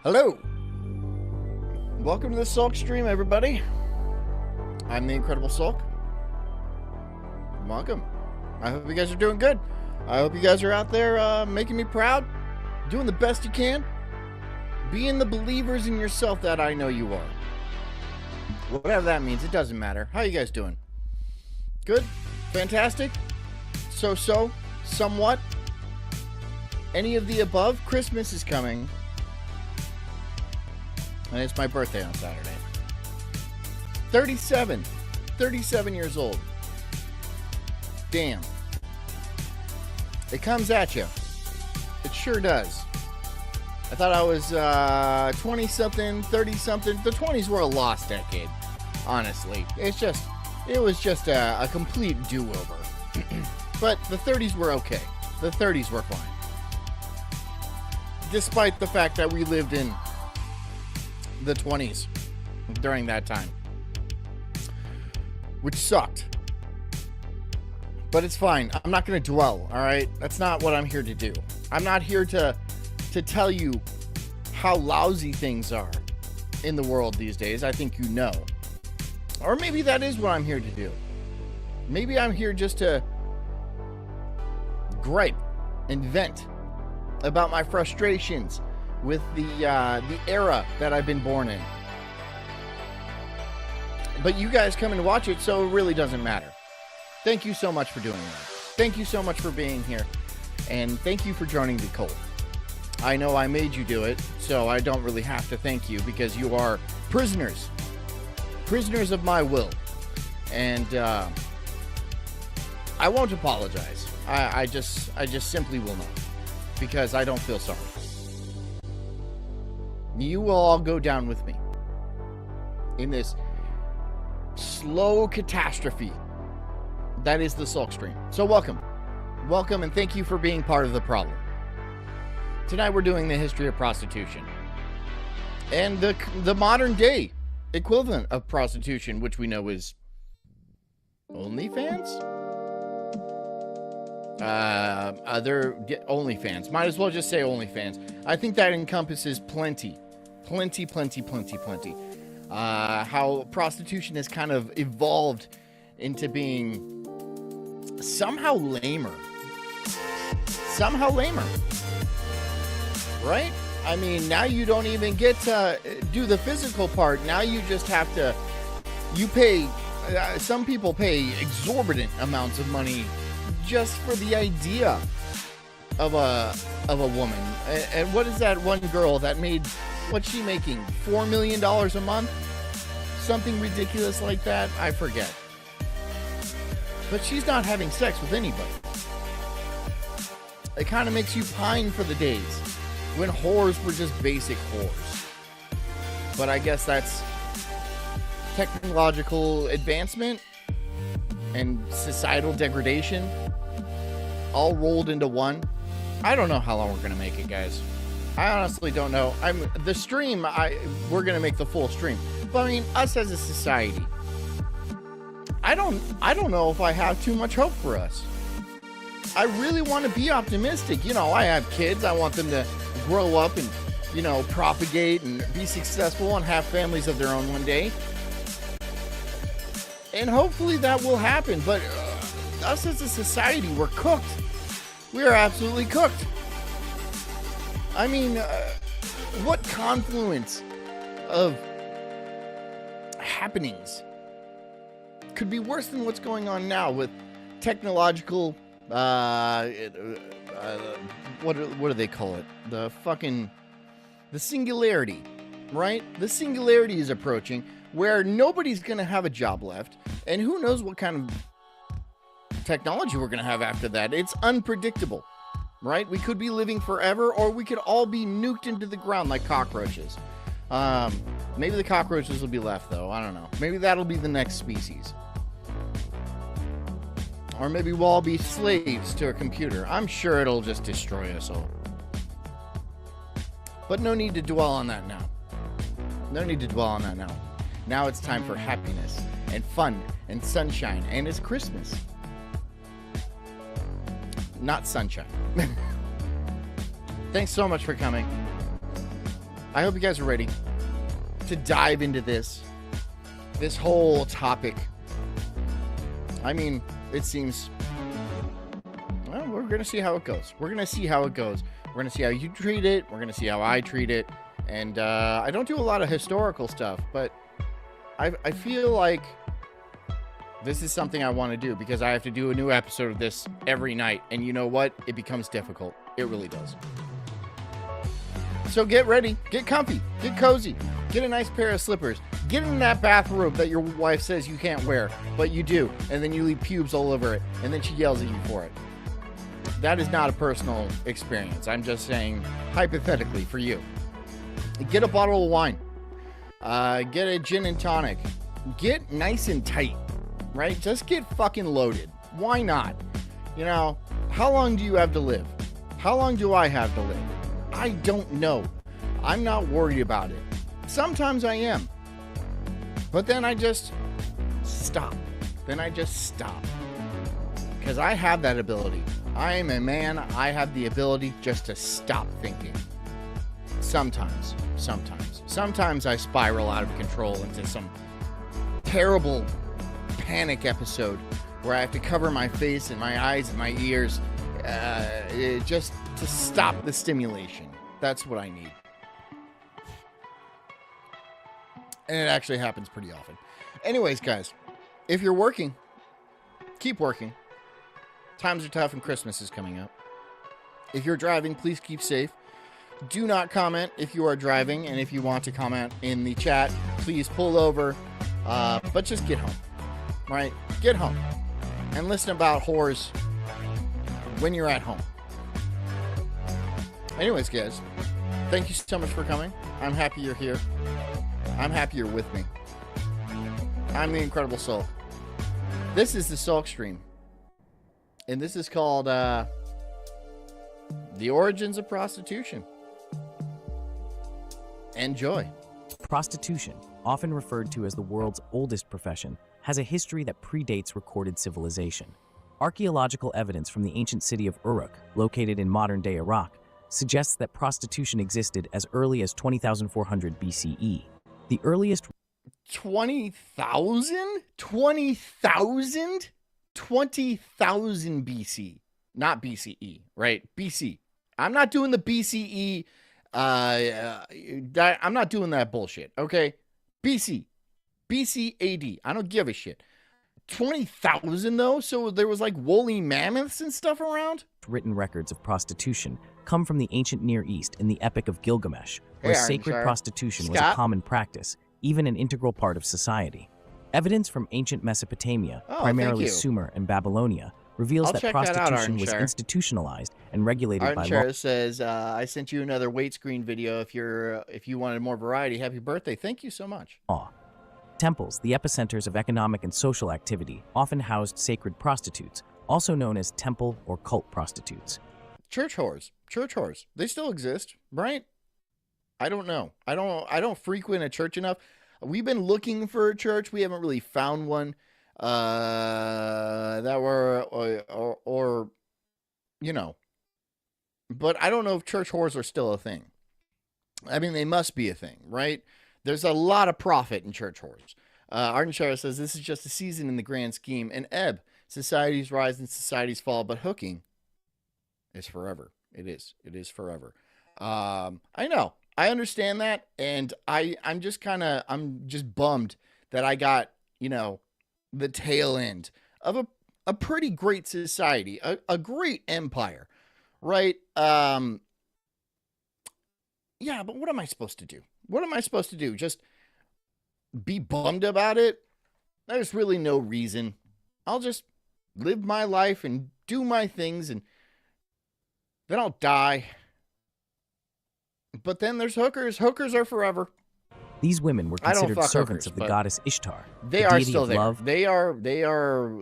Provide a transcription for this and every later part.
Hello. Welcome to the Sulk stream, everybody. I'm the Incredible Sulk. Welcome. I hope you guys are doing good. I hope you guys are out there making me proud, doing the best you can, being the believers in yourself that I know you are. Whatever that means, it doesn't matter. How you guys doing? Good? Fantastic? So-so? Somewhat? Any of the above? Christmas is coming. And it's my birthday on Saturday. 37 years old. Damn. It comes at you. It sure does. I thought I was 20-something, 30-something. The 20s were a lost decade, honestly. It was just a complete do-over. But the 30s were okay. The 30s were fine. Despite the fact that we lived in the 20s during that time, which sucked. But it's fine. I'm not going to dwell, all right? That's not what I'm here to do. I'm not here to tell you how lousy things are in the world these days. I think you know. Or maybe that is what I'm here to do. Maybe I'm here just to gripe and vent about my frustrations with the era that I've been born in. But you guys come and watch it, so it really doesn't matter. Thank you so much for doing that. Thank you so much for being here. And thank you for joining the cult. I know I made you do it, so I don't really have to thank you because you are prisoners. Prisoners of my will. And I won't apologize. I just simply will not. Because I don't feel sorry. You will all go down with me in this slow catastrophe that is the Sulk stream. So welcome. Welcome, and thank you for being part of the problem. Tonight we're doing the history of prostitution. And the modern day equivalent of prostitution, which we know is OnlyFans? OnlyFans. Might as well just say OnlyFans. I think that encompasses plenty. How prostitution has kind of evolved into being somehow lamer. Right? I mean, now you don't even get to do the physical part. Now you just have to, you pay, some people pay exorbitant amounts of money just for the idea of a woman. And what is that one girl that made, what's she making? $4 million a month? Something ridiculous like that? I forget. But she's not having sex with anybody. It kind of makes you pine for the days when whores were just basic whores. But I guess that's technological advancement and societal degradation all rolled into one. I don't know how long we're gonna make it, guys. I honestly don't know. We're gonna make the full stream. But I mean, us as a society, I don't know if I have too much hope for us. I really want to be optimistic. You know, I have kids. I want them to grow up and, you know, propagate and be successful and have families of their own one day. And hopefully that will happen. But us as a society, we're cooked. We are absolutely cooked. I mean, what confluence of happenings could be worse than what's going on now with technological, what do they call it? The singularity, right? The singularity is approaching where nobody's going to have a job left. And who knows what kind of technology we're going to have after that. It's unpredictable, right? We could be living forever, or we could all be nuked into the ground like cockroaches. Maybe the cockroaches will be left, though. I don't know. Maybe that'll be the next species. Or maybe we'll all be slaves to a computer. I'm sure it'll just destroy us all. But no need to dwell on that now. No need to dwell on that now. Now it's time for happiness and fun and sunshine. And it's Christmas. Not sunshine. Thanks so much for coming. I hope you guys are ready to dive into this whole topic. I mean, it seems, well, we're going to see how it goes. We're going to see how you treat it. We're going to see how I treat it. And I don't do a lot of historical stuff, but I feel like this is something I want to do because I have to do a new episode of this every night. And you know what? It becomes difficult. It really does. So get ready, get comfy, get cozy, get a nice pair of slippers, get in that bathrobe that your wife says you can't wear, but you do, and then you leave pubes all over it, and then she yells at you for it. That is not a personal experience. I'm just saying, hypothetically, for you. Get a bottle of wine. Get a gin and tonic. Get nice and tight, right? Just get fucking loaded. Why not? You know, how long do you have to live? How long do I have to live? I don't know. I'm not worried about it. Sometimes I am. But then I just stop. Because I have that ability. I am a man. I have the ability just to stop thinking. Sometimes I spiral out of control into some terrible panic episode where I have to cover my face and my eyes and my ears just to stop the stimulation. That's what I need. And it actually happens pretty often. Anyways, guys, if you're working, keep working. Times are tough and Christmas is coming up. If you're driving, please keep safe. Do not comment if you are driving, and if you want to comment in the chat, please pull over. But just get home, right? Get home and listen about whores when you're at home. Anyways, guys, thank you so much for coming. I'm happy you're here. I'm happy you're with me. I'm the Incredible Sulk. This is the Sulk stream. And this is called The Origins of Prostitution. Enjoy. Prostitution, often referred to as the world's oldest profession, has a history that predates recorded civilization. Archaeological evidence from the ancient city of Uruk, located in modern-day Iraq, suggests that prostitution existed as early as 20,400 BCE. The earliest 20,000? 20,000? 20,000 BC. Not BCE, right? BC. I'm not doing the BCE. I'm not doing that bullshit, okay? BC. BC AD. I don't give a shit. 20,000 though? So there was like woolly mammoths and stuff around? Written records of prostitution come from the ancient Near East in the Epic of Gilgamesh, where sacred prostitution was a common practice, even an integral part of society. Evidence from ancient Mesopotamia, primarily Sumer and Babylonia, reveals that prostitution was institutionalized and regulated by law. Says, I sent you another weight screen video if you wanted more variety. Happy birthday. Thank you so much. Temples, the epicenters of economic and social activity, often housed sacred prostitutes, also known as temple or cult prostitutes. Church whores. They still exist, right? I don't know. I don't frequent a church enough. We've been looking for a church. We haven't really found one that were or you know. But I don't know if church whores are still a thing. I mean, they must be a thing, right? There's a lot of profit in church whores. Arden Shara says, this is just a season in the grand scheme. And ebb, societies rise and societies fall, but hooking is forever. It is forever. I know. I understand that. And I'm just bummed that I got, the tail end of a pretty great society, a great empire, right? Yeah, but what am I supposed to do? What am I supposed to do? Just be bummed about it? There's really no reason. I'll just live my life and do my things, and then I'll die. But then there's hookers. Hookers are forever. These women were considered servants of the goddess Ishtar. They are still there. Love, they are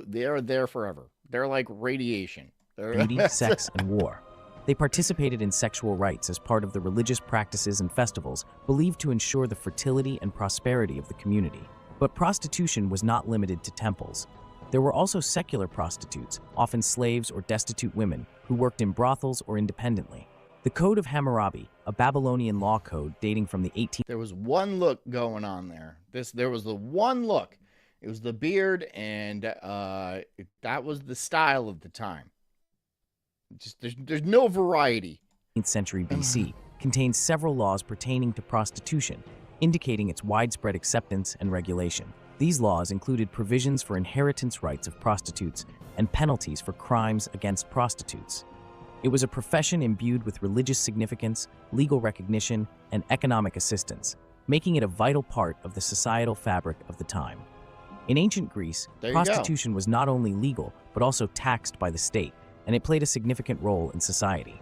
there forever. They're like radiation. Beauty, sex, and war. They participated in sexual rites as part of the religious practices and festivals believed to ensure the fertility and prosperity of the community. But prostitution was not limited to temples. There were also secular prostitutes, often slaves or destitute women, who worked in brothels or independently. The Code of Hammurabi, a Babylonian law code dating from the 18th. There was one look going on there. There was the one look. It was the beard, and that was the style of the time. Just there's no variety. 18th century BC contains several laws pertaining to prostitution, indicating its widespread acceptance and regulation. These laws included provisions for inheritance rights of prostitutes and penalties for crimes against prostitutes. It was a profession imbued with religious significance, legal recognition, and economic assistance, making it a vital part of the societal fabric of the time. In ancient Greece, prostitution was not only legal, but also taxed by the state, and it played a significant role in society.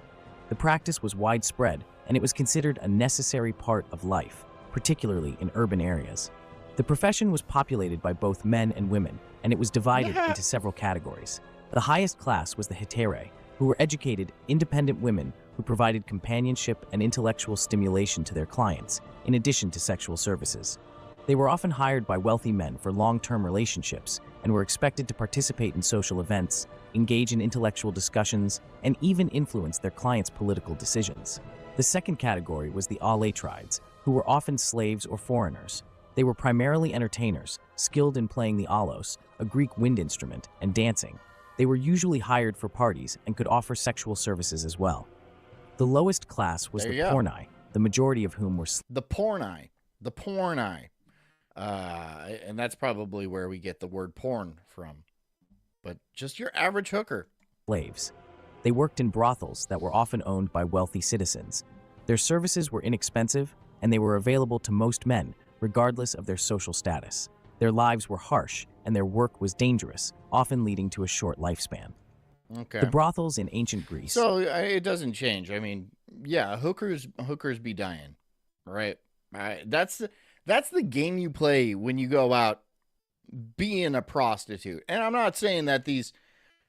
The practice was widespread, and it was considered a necessary part of life, particularly in urban areas. The profession was populated by both men and women, and it was divided into several categories. The highest class was the heterae, who were educated, independent women who provided companionship and intellectual stimulation to their clients, in addition to sexual services. They were often hired by wealthy men for long-term relationships and were expected to participate in social events, engage in intellectual discussions, and even influence their clients' political decisions. The second category was the aletrides, who were often slaves or foreigners. They were primarily entertainers, skilled in playing the alos, a Greek wind instrument, and dancing. They were usually hired for parties and could offer sexual services as well. The lowest class was the porni, the majority of whom were the porni. And that's probably where we get the word porn from. But just your average hooker. Slaves. They worked in brothels that were often owned by wealthy citizens. Their services were inexpensive, and they were available to most men, regardless of their social status. Their lives were harsh, and their work was dangerous, often leading to a short lifespan. Okay. The brothels in ancient Greece. So it doesn't change. I mean, yeah, hookers be dying, right? That's the game you play when you go out being a prostitute. And I'm not saying that these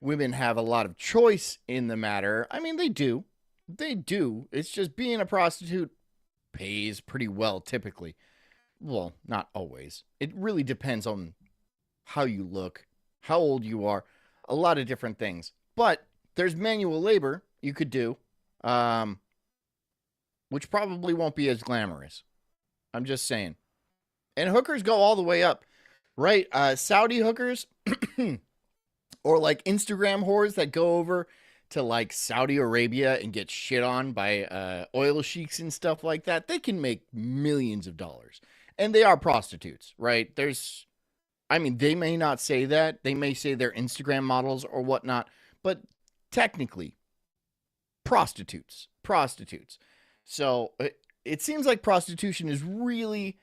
women have a lot of choice in the matter. I mean, they do. They do. It's just being a prostitute pays pretty well typically. Well, not always. It really depends on how you look, how old you are, a lot of different things. But there's manual labor you could do, which probably won't be as glamorous. I'm just saying. And hookers go all the way up, right? Saudi hookers or like Instagram whores that go over to like Saudi Arabia and get shit on by oil sheiks and stuff like that. They can make millions of dollars. And they are prostitutes, right? They may not say that. They may say they're Instagram models or whatnot, but technically, prostitutes. So it seems like prostitution is really,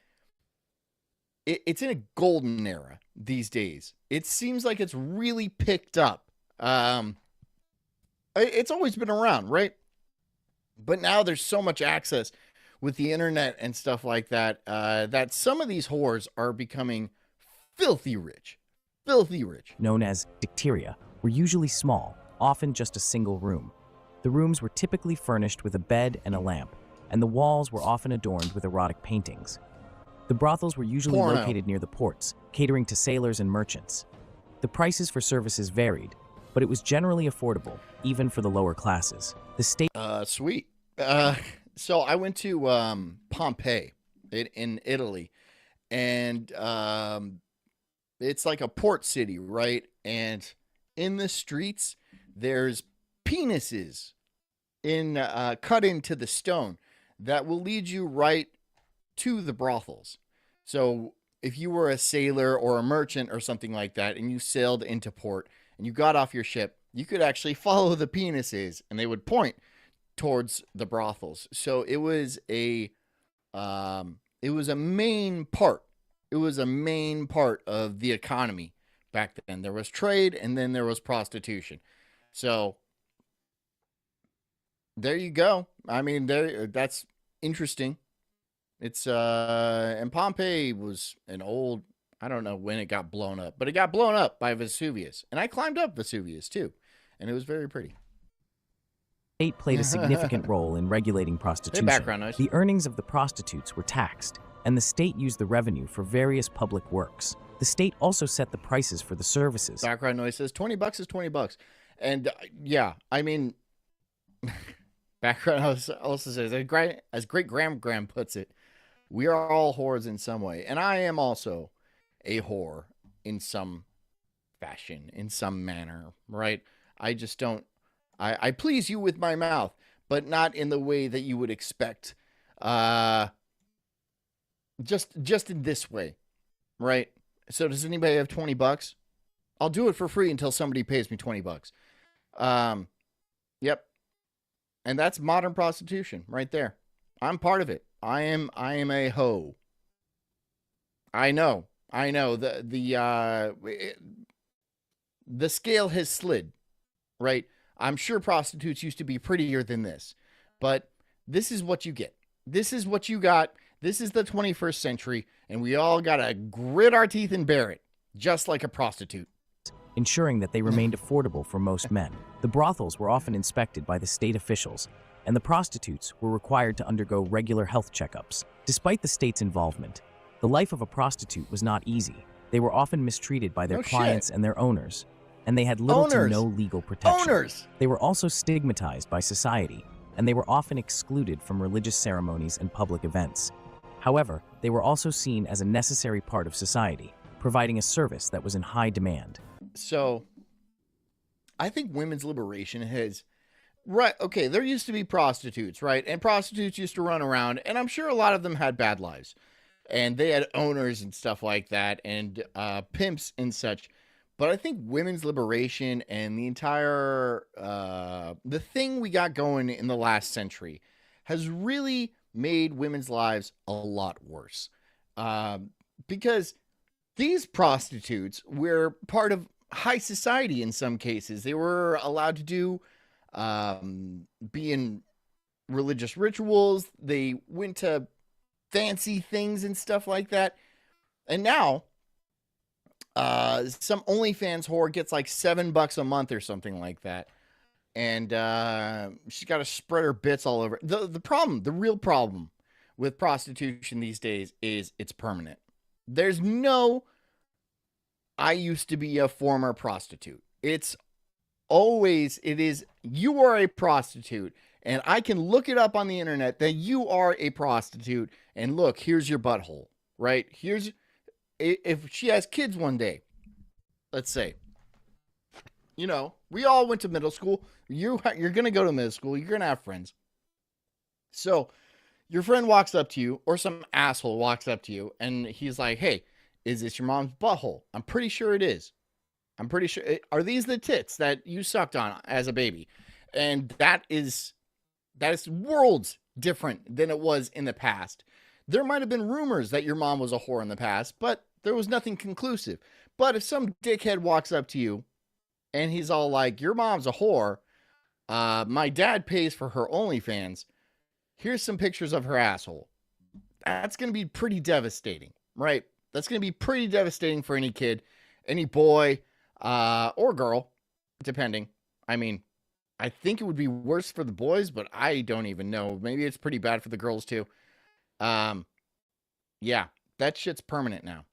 it's in a golden era these days. It seems like it's really picked up. It's always been around, right? But now there's so much access with the internet and stuff like that, that some of these whores are becoming filthy rich. Known as dicteria, were usually small, often just a single room. The rooms were typically furnished with a bed and a lamp, and the walls were often adorned with erotic paintings. The brothels were usually located near the ports, catering to sailors and merchants. The prices for services varied, but it was generally affordable, even for the lower classes. The state... Sweet. So I went to Pompeii in Italy, and it's like a port city, right? And in the streets, there's penises cut into the stone that will lead you right to the brothels. So if you were a sailor or a merchant or something like that, and you sailed into port and you got off your ship, you could actually follow the penises, and they would point towards the brothels. So it was a main part. It was a main part of the economy back then. There was trade, and then there was prostitution. So there you go. I mean, that's interesting. It's and Pompeii was an old, I don't know when it got blown up, but it got blown up by Vesuvius. And I climbed up Vesuvius too, and it was very pretty. State played a significant role in regulating prostitution. Hey, background noise. The earnings of the prostitutes were taxed, and the state used the revenue for various public works. The state also set the prices for the services. Background noise says $20 is $20. And yeah, I mean, Background also says, as great Gram puts it, we are all whores in some way. And I am also a whore in some fashion, in some manner, right? I just don't, I please you with my mouth, but not in the way that you would expect. Just in this way, right? So does anybody have $20? I'll do it for free until somebody pays me $20. Yep. And that's modern prostitution right there. I'm part of it. I am a hoe. I know. The scale has slid, right? I'm sure prostitutes used to be prettier than this, but this is what you get. This is what you got. This is the 21st century, and we all got to grit our teeth and bear it, just like a prostitute. Ensuring that they remained affordable for most men. The brothels were often inspected by the state officials, and the prostitutes were required to undergo regular health checkups. Despite the state's involvement, the life of a prostitute was not easy. They were often mistreated by their clients and their owners, and they had little to no legal protection. They were also stigmatized by society, and they were often excluded from religious ceremonies and public events. However, they were also seen as a necessary part of society, providing a service that was in high demand. So, I think women's liberation has... Right, okay, there used to be prostitutes, right? And prostitutes used to run around, and I'm sure a lot of them had bad lives. And they had owners and stuff like that, and pimps and such. But I think women's liberation and the entire... the thing we got going in the last century has really made women's lives a lot worse. Because these prostitutes were part of high society in some cases. They were allowed to do... be in religious rituals. They went to fancy things and stuff like that. And now, some OnlyFans whore gets like $7 a month or something like that. And she's got to spread her bits all over. The real problem with prostitution these days is it's permanent. There's no, I used to be a former prostitute. It is, you are a prostitute, and I can look it up on the internet that you are a prostitute, and look, here's your butthole, right? If she has kids one day, let's say, you know, we all went to middle school. You're going to go to middle school. You're going to have friends. So your friend walks up to you, or some asshole walks up to you, and he's like, hey, is this your mom's butthole? I'm pretty sure it is. I'm pretty sure. Are these the tits that you sucked on as a baby? And that is worlds different than it was in the past. There might have been rumors that your mom was a whore in the past, but there was nothing conclusive. But if some dickhead walks up to you and he's all like, your mom's a whore, my dad pays for her OnlyFans, here's some pictures of her asshole. That's going to be pretty devastating, right? That's going to be pretty devastating for any kid, any boy, or girl, depending. I mean, I think it would be worse for the boys, but I don't even know. Maybe it's pretty bad for the girls too. Yeah, that shit's permanent now.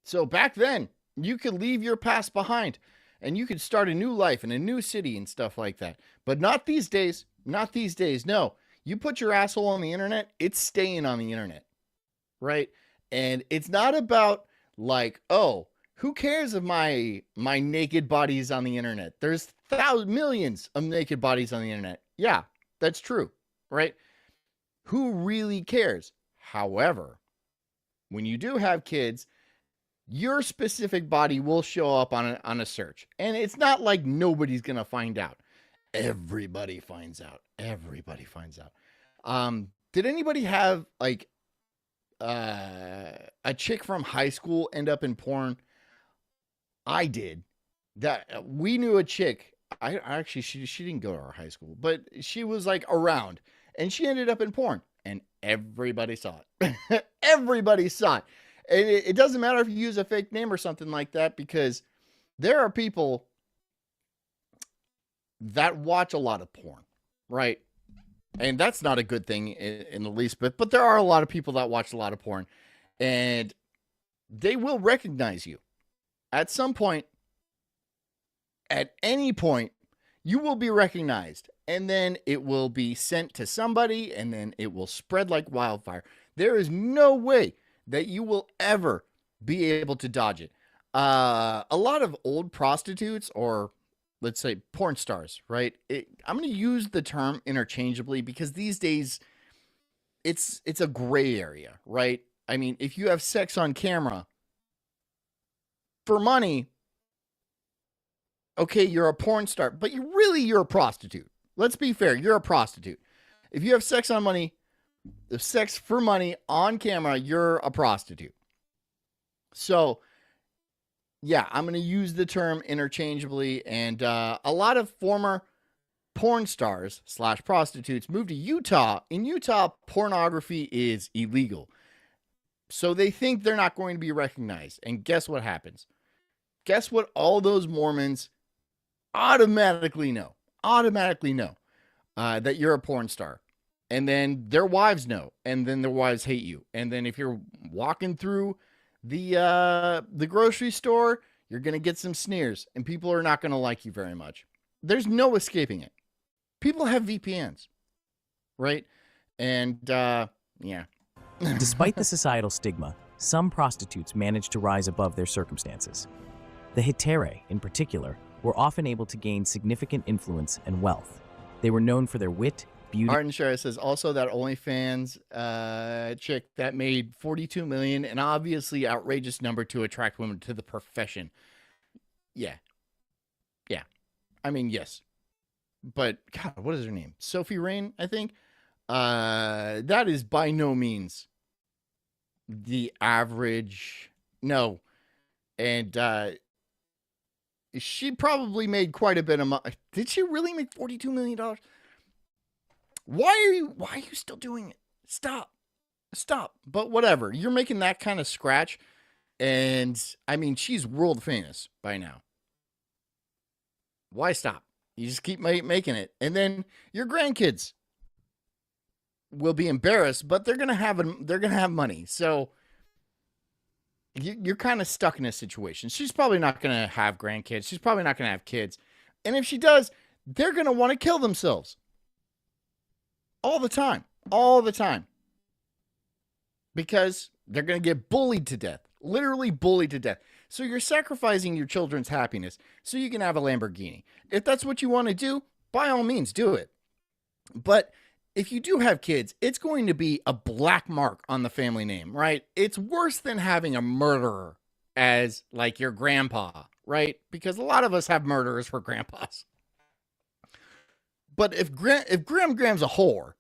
So back then, you could leave your past behind and you could start a new life in a new city and stuff like that. But not these days. Not these days. No, you put your asshole on the internet, it's staying on the internet, right? And it's not about like, oh, who cares if my naked body is on the internet? There's millions of naked bodies on the internet. Yeah, that's true, right? Who really cares? However, when you do have kids, your specific body will show up on a search. And it's not like nobody's going to find out. Everybody finds out. Did anybody have like a chick from high school end up in porn? I did. That we knew a chick. I actually, she didn't go to our high school, but she was like around, and she ended up in porn, and everybody saw it. Everybody saw it. And it doesn't matter if you use a fake name or something like that, because there are people that watch a lot of porn, right? And that's not a good thing in the least bit, but there are a lot of people that watch a lot of porn, and they will recognize you. At some point, at any point, you will be recognized, and then it will be sent to somebody, and then it will spread like wildfire. There is no way that you will ever be able to dodge it. A lot of old prostitutes, or let's say porn stars, right? I'm going to use the term interchangeably because these days it's a gray area, right? I mean, if you have sex on camera for money, okay, you're a porn star, but you're a prostitute. Let's be fair, you're a prostitute. If you have sex for money on camera, you're a prostitute. So, yeah, I'm going to use the term interchangeably, and a lot of former porn stars / prostitutes moved to Utah. In Utah, pornography is illegal. So they think they're not going to be recognized. And guess what happens? Guess what all those Mormons automatically know that you're a porn star. And then their wives know. And then their wives hate you. And then if you're walking through the grocery store, you're going to get some sneers. And people are not going to like you very much. There's no escaping it. People have VPNs, right? And, yeah. Despite the societal stigma, some prostitutes manage to rise above their circumstances. The Hetere, in particular, were often able to gain significant influence and wealth. They were known for their wit, beauty. Martin Shara says also that OnlyFans chick that made $42 million, an obviously outrageous number to attract women to the profession. Yeah. I mean, yes. But God, what is her name? Sophie Rain, I think. That is by no means the average. No. And she probably made quite a bit of money. Did she really make $42 million? Why are you still doing it? Stop. But whatever. You're making that kind of scratch. And I mean, she's world famous by now. Why stop? You just keep making it. And then your grandkids will be embarrassed, but they're going to have money. So you're kind of stuck in a situation. She's probably not going to have grandkids. She's probably not going to have kids. And if she does, they're going to want to kill themselves. All the time. Because they're going to get bullied to death. Literally bullied to death. So you're sacrificing your children's happiness so you can have a Lamborghini. If that's what you want to do, by all means, do it. But if you do have kids, it's going to be a black mark on the family name, right? It's worse than having a murderer as like your grandpa, right? Because a lot of us have murderers for grandpas. But if Graham's a whore,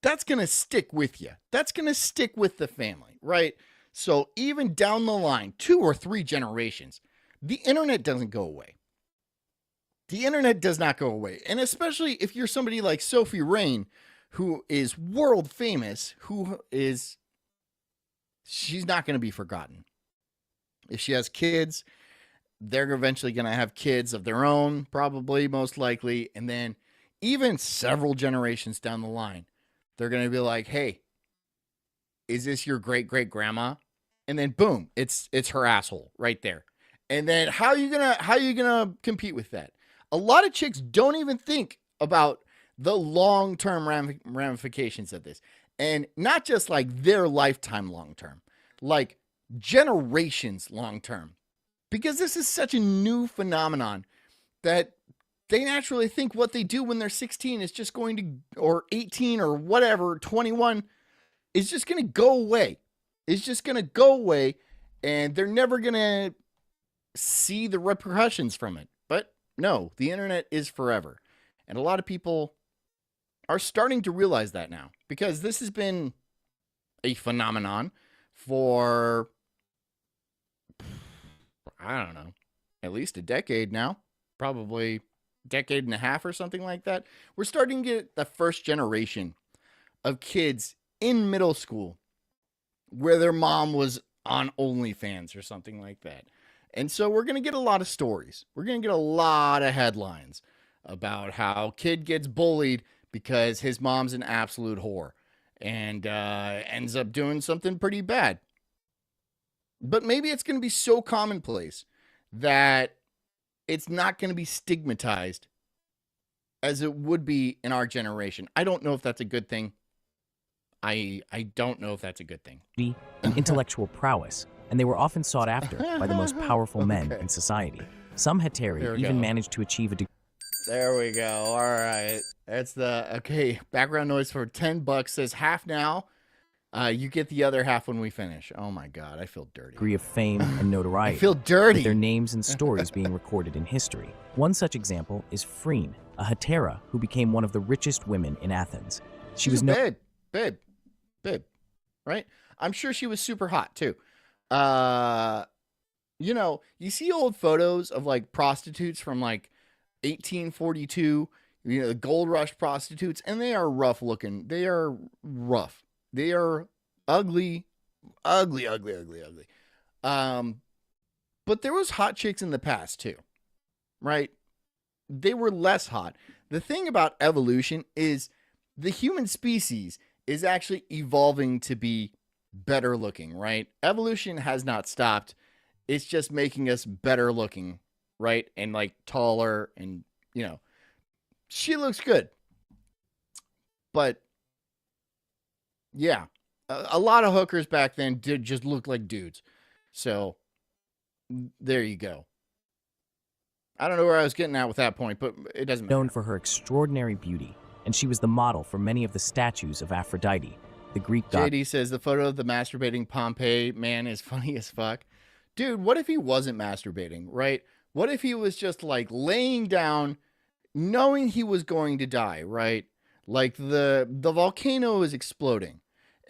that's going to stick with you. That's going to stick with the family, right? So even down the line, 2 or 3 generations, the internet doesn't go away. The internet does not go away. And especially if you're somebody like Sophie Rain, who is world famous, she's not going to be forgotten. If she has kids, they're eventually going to have kids of their own, probably, most likely. And then even several generations down the line, they're going to be like, hey, is this your great-great-grandma? And then boom, it's her asshole right there. And then how are you gonna compete with that? A lot of chicks don't even think about the long-term ramifications of this. And not just like their lifetime long-term, like generations long-term. Because this is such a new phenomenon that they naturally think what they do when they're 16 is just going to, or 18 or whatever, 21, is just going to go away. It's just going to go away, and they're never going to see the repercussions from it. But no, the internet is forever. And a lot of people are starting to realize that now, because this has been a phenomenon for, I don't know, at least a decade now, probably a decade and a half or something like that. We're starting to get the first generation of kids in middle school where their mom was on OnlyFans or something like that. And so we're going to get a lot of stories. We're going to get a lot of headlines about how kid gets bullied because his mom's an absolute whore and ends up doing something pretty bad. But maybe it's going to be so commonplace that it's not going to be stigmatized as it would be in our generation. I don't know if that's a good thing. I don't know if that's a good thing. And intellectual prowess, and they were often sought after by the most powerful men in society. Some hetairæ even managed to achieve a degree. There we go. All right. That's okay. Background noise for $10 says half now. You get the other half when we finish. Oh my God, I feel dirty. Degree of fame and notoriety. I feel dirty. With their names and stories being recorded in history. One such example is Phryne, a hetera who became one of the richest women in Athens. She was babe, right? I'm sure she was super hot too. You know, you see old photos of like prostitutes from like 1842, you know, the gold rush prostitutes, and they are rough looking. They are rough. They are ugly. But there was hot chicks in the past too, right? They were less hot. The thing about evolution is the human species is actually evolving to be better looking, right? Evolution has not stopped. It's just making us better looking, right? And like taller, and you know, she looks good. But yeah, a lot of hookers back then did just look like dudes. So there you go. I don't know where I was getting at with that point, but it doesn't matter. Known for her extraordinary beauty, and she was the model for many of the statues of Aphrodite, the Greek god. JD says the photo of the masturbating Pompeii man is funny as fuck. Dude, what if he wasn't masturbating, right? What if he was just like laying down, knowing he was going to die, right? Like the volcano is exploding,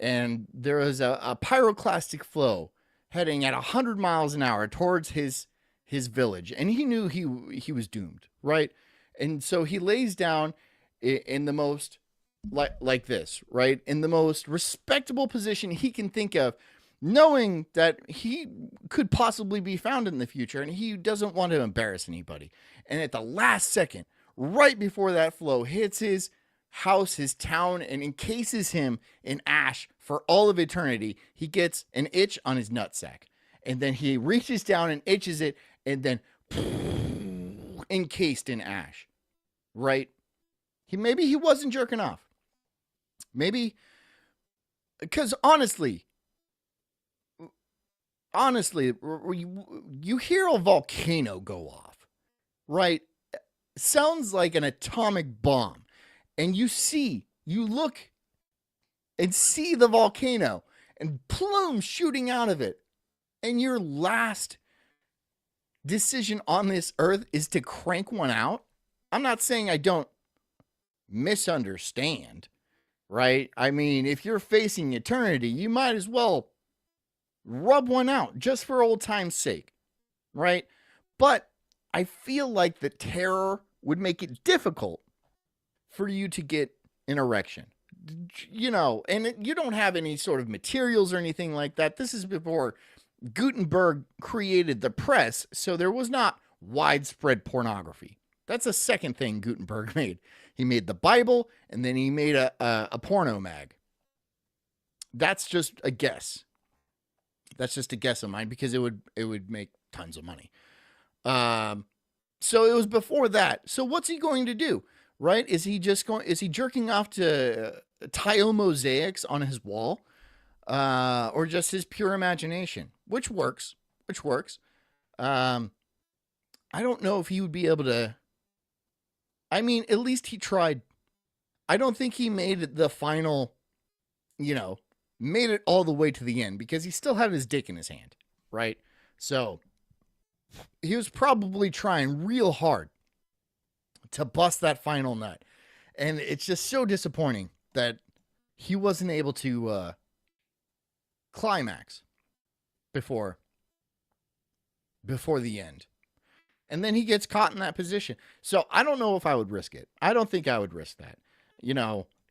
and there is a pyroclastic flow heading at 100 miles an hour towards his village, and he knew he was doomed, right? And so he lays down in the most like this, right? In the most respectable position he can think of, knowing that he could possibly be found in the future, and he doesn't want to embarrass anybody. And at the last second, right before that flow hits his house, his town, and encases him in ash for all of eternity, he gets an itch on his nutsack. And then he reaches down and itches it, and then encased in ash, right? Maybe he wasn't jerking off. Maybe, because honestly, you hear a volcano go off, right? Sounds like an atomic bomb. And you look and see the volcano and plumes shooting out of it. And your last decision on this earth is to crank one out. I'm not saying I don't misunderstand, right? I mean, if you're facing eternity, you might as well rub one out just for old time's sake, right? But I feel like the terror would make it difficult for you to get an erection, you know, and you don't have any sort of materials or anything like that. This is before Gutenberg created the press, so there was not widespread pornography. That's the second thing Gutenberg made. He made the Bible, and then he made a porno mag. That's just a guess. That's just a guess of mine, because it would make tons of money. So it was before that. So what's he going to do, right? Is he jerking off to tile mosaics on his wall? Or just his pure imagination, which works. I don't know if he would be able to. I mean, at least he tried. I don't think he made it the final, made it all the way to the end, because he still had his dick in his hand, right? So he was probably trying real hard to bust that final nut. And it's just so disappointing that he wasn't able to climax before the end. And then he gets caught in that position. So I don't know if I would risk it. I don't think I would risk that.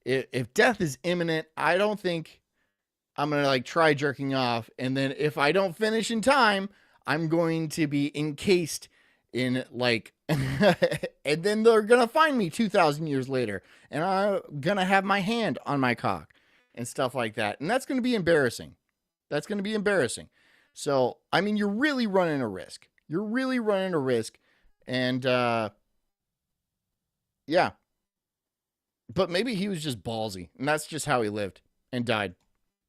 If death is imminent, I don't think I'm going to try jerking off. And then if I don't finish in time, I'm going to be encased in and then they're going to find me 2,000 years later, and I'm going to have my hand on my cock and stuff like that. And that's going to be embarrassing. So, I mean, you're really running a risk. And yeah, but maybe he was just ballsy, and that's just how he lived and died.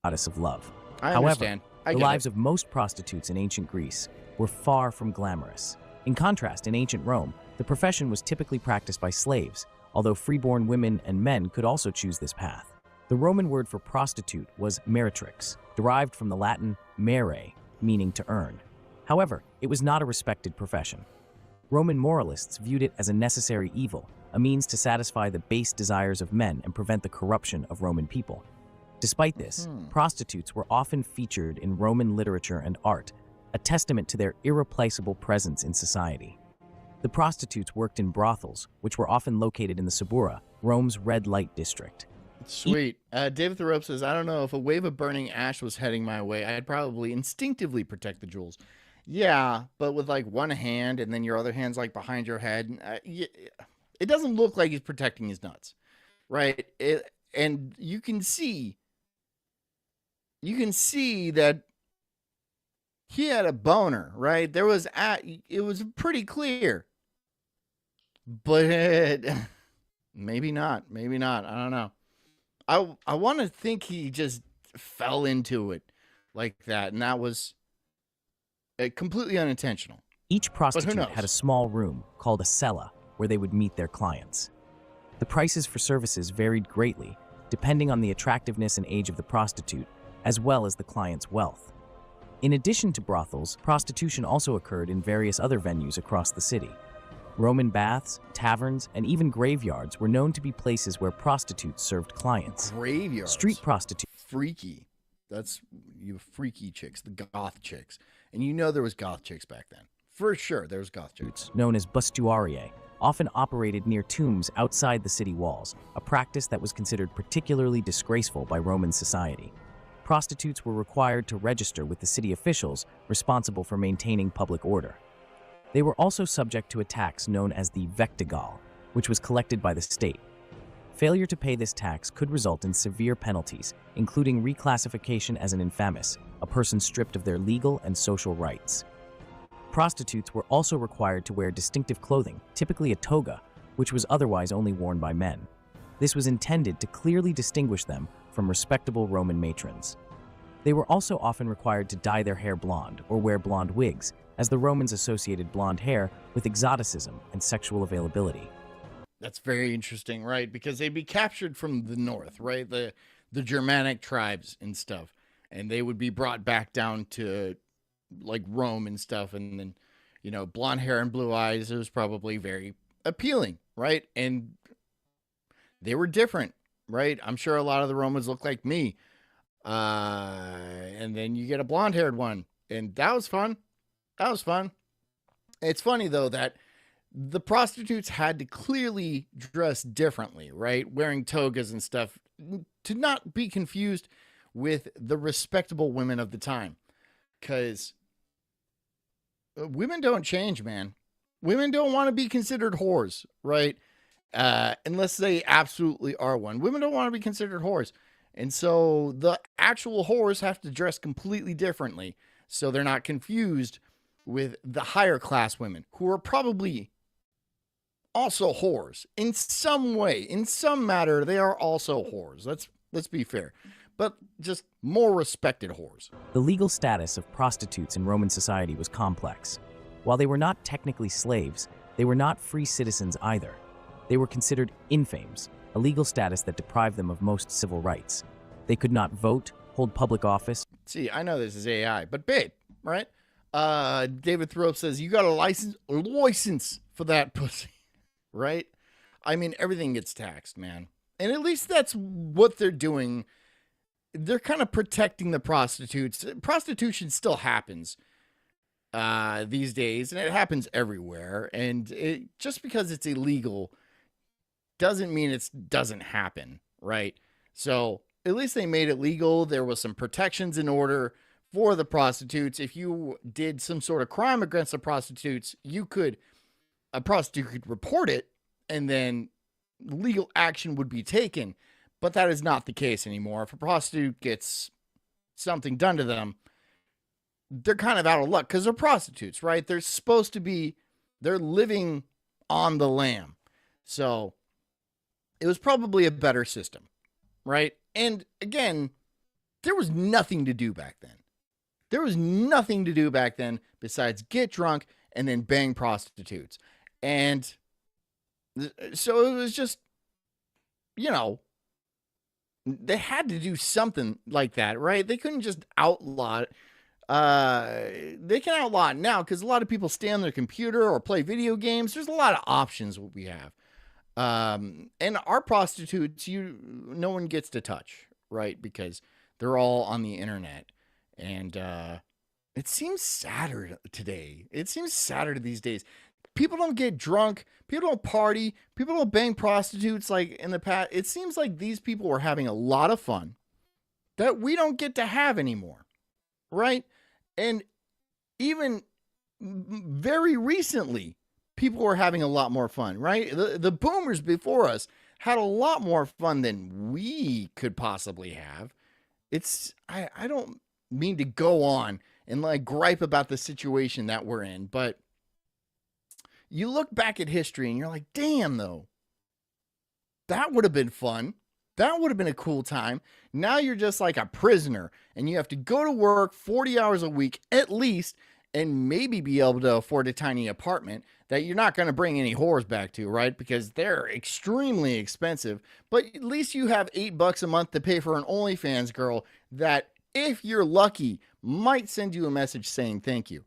Goddess of love. I However, understand. the lives of most prostitutes in ancient Greece were far from glamorous. In contrast, in ancient Rome, the profession was typically practiced by slaves, although freeborn women and men could also choose this path. The Roman word for prostitute was meretrix, derived from the Latin mere, meaning to earn. However, it was not a respected profession. Roman moralists viewed it as a necessary evil, a means to satisfy the base desires of men and prevent the corruption of Roman people. Despite this, prostitutes were often featured in Roman literature and art, a testament to their irreplaceable presence in society. The prostitutes worked in brothels, which were often located in the Subura, Rome's red light district. Sweet. David Thoreau says, I don't know, if a wave of burning ash was heading my way, I'd probably instinctively protect the jewels. Yeah, but with like one hand and then your other hand's like behind your head. It doesn't look like he's protecting his nuts, right? And you can see that he had a boner, right? It was pretty clear, but maybe not. I don't know. I want to think he just fell into it like that, and that was completely unintentional. Each prostitute had a small room called a cella where they would meet their clients. The prices for services varied greatly, depending on the attractiveness and age of the prostitute, as well as the client's wealth. In addition to brothels, prostitution also occurred in various other venues across the city. Roman baths, taverns, and even graveyards were known to be places where prostitutes served clients. Graveyards? Street prostitution. Freaky. That's you freaky chicks, the goth chicks. And you know there was goth chicks back then. For sure, there was goth chicks. Known as bustuariae, often operated near tombs outside the city walls, a practice that was considered particularly disgraceful by Roman society. Prostitutes were required to register with the city officials responsible for maintaining public order. They were also subject to a tax known as the vectigal, which was collected by the state. Failure to pay this tax could result in severe penalties, including reclassification as an infamous, a person stripped of their legal and social rights. Prostitutes were also required to wear distinctive clothing, typically a toga, which was otherwise only worn by men. This was intended to clearly distinguish them from respectable Roman matrons. They were also often required to dye their hair blonde or wear blonde wigs, as the Romans associated blonde hair with exoticism and sexual availability. That's very interesting, right? Because they'd be captured from the north, right? The Germanic tribes and stuff. And they would be brought back down to like Rome and stuff. And then, you know, blonde hair and blue eyes, it was probably very appealing, right? And they were different, right? I'm sure a lot of the Romans look like me. And then you get a blonde haired one. And that was fun. That was fun. It's funny, though, that the prostitutes had to clearly dress differently, right? Wearing togas and stuff to not be confused with the respectable women of the time. Because women don't change, man. Women don't want to be considered whores, right? Unless they absolutely are one. Women don't want to be considered whores. And so the actual whores have to dress completely differently so they're not confused with the higher class women who are probably also whores in some way, in some matter. They are also whores. Let's be fair, but just more respected whores. The legal status of prostitutes in Roman society was complex. While they were not technically slaves, they were not free citizens either. They were considered infames, a legal status that deprived them of most civil rights. They could not vote, hold public office. See, I know this is AI, but babe, right? David Thoreau says, you got a license for that pussy, right? I mean, everything gets taxed, man. And at least that's what they're doing. They're kind of protecting the prostitutes. Prostitution still happens these days, and it happens everywhere. And just because it's illegal doesn't mean it doesn't happen, right? So at least they made it legal. There was some protections in order for the prostitutes. If you did some sort of crime against the prostitutes, a prostitute could report it, and then legal action would be taken. But that is not the case anymore. If a prostitute gets something done to them, they're kind of out of luck because they're prostitutes, right? They're supposed to be They're living on the lam. So it was probably a better system, right? And again, there was nothing to do back then. There was nothing to do back then besides get drunk and then bang prostitutes. And so it was just, you know, they had to do something like that, right? They couldn't just outlaw it. They can outlaw it now because a lot of people stay on their computer or play video games. There's a lot of options what we have. And our prostitutes, no one gets to touch, right? Because they're all on the internet. And it seems sadder today. It seems sadder these days. People don't get drunk. People don't party. People don't bang prostitutes like in the past. It seems like these people were having a lot of fun that we don't get to have anymore, right? And even very recently, people were having a lot more fun, right? The boomers before us had a lot more fun than we could possibly have. I don't mean to go on and like gripe about the situation that we're in, but you look back at history and you're like, damn, though, that would have been fun. That would have been a cool time. Now you're just like a prisoner and you have to go to work 40 hours a week at least and maybe be able to afford a tiny apartment that you're not going to bring any whores back to, right? Because they're extremely expensive. But at least you have $8 a month to pay for an OnlyFans girl that, if you're lucky, might send you a message saying thank you.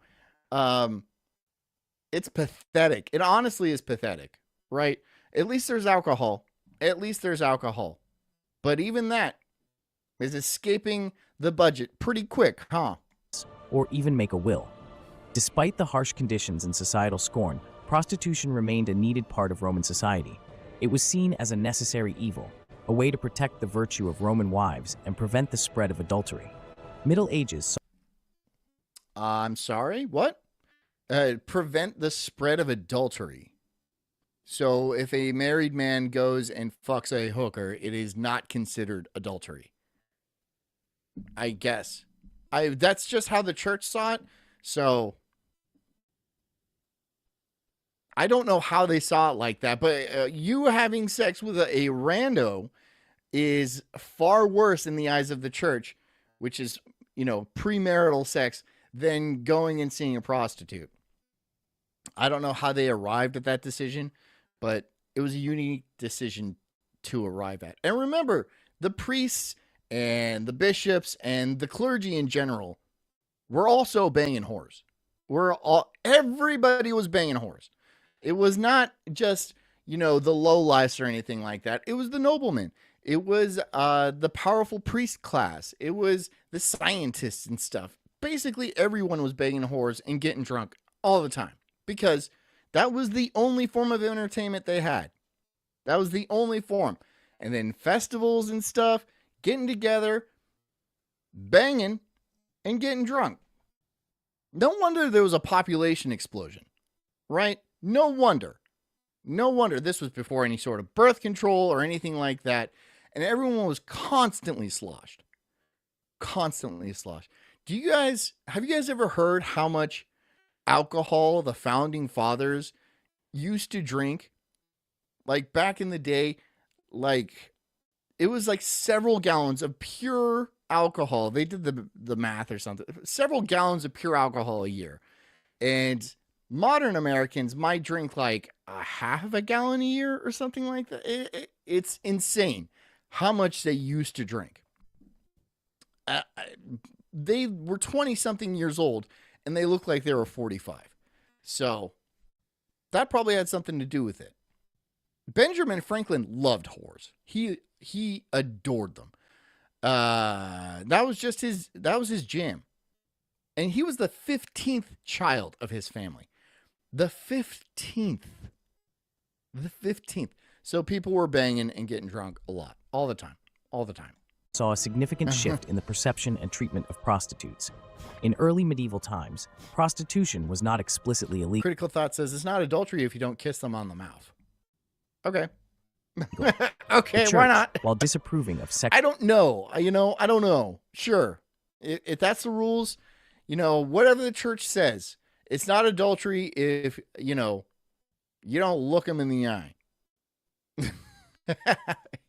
It's pathetic. It honestly is pathetic, right? At least there's alcohol. At least there's alcohol. But even that is escaping the budget pretty quick, huh? Or even make a will. Despite the harsh conditions and societal scorn, prostitution remained a needed part of Roman society. It was seen as a necessary evil, a way to protect the virtue of Roman wives and prevent the spread of adultery. Middle Ages. I'm sorry, what? Prevent the spread of adultery. So if a married man goes and fucks a hooker, it is not considered adultery. I guess. That's just how the church saw it. So I don't know how they saw it like that, but you having sex with a rando is far worse in the eyes of the church, which is, premarital sex, than going and seeing a prostitute. I don't know how they arrived at that decision, but it was a unique decision to arrive at. And remember, the priests and the bishops and the clergy in general were also banging whores. Everybody was banging whores. It was not just, the lowlifes or anything like that. It was the noblemen. It was the powerful priest class. It was the scientists and stuff. Basically, everyone was banging whores and getting drunk all the time because that was the only form of entertainment they had. That was the only form. And then festivals and stuff, getting together, banging, and getting drunk. No wonder there was a population explosion, right? No wonder. No wonder. This was before any sort of birth control or anything like that. And everyone was constantly sloshed. Constantly sloshed. Have you guys ever heard how much alcohol the founding fathers used to drink? Like back in the day, it was like several gallons of pure alcohol. They did the math or something. Several gallons of pure alcohol a year. And modern Americans might drink like a half of a gallon a year or something like that. It's insane how much they used to drink. They were 20-something years old, and they looked like they were 45. So that probably had something to do with it. Benjamin Franklin loved whores. He adored them. That was his jam. And he was the 15th child of his family. The 15th. So people were banging and getting drunk a lot. All the time. Saw a significant shift in the perception and treatment of prostitutes. In early medieval times, prostitution was not explicitly illegal. Critical Thought says it's not adultery if you don't kiss them on the mouth. Okay. Okay, Church, why not? While disapproving of sex. I don't know. I don't know. Sure. If that's the rules, whatever the church says, It's not adultery if, you don't look them in the eye.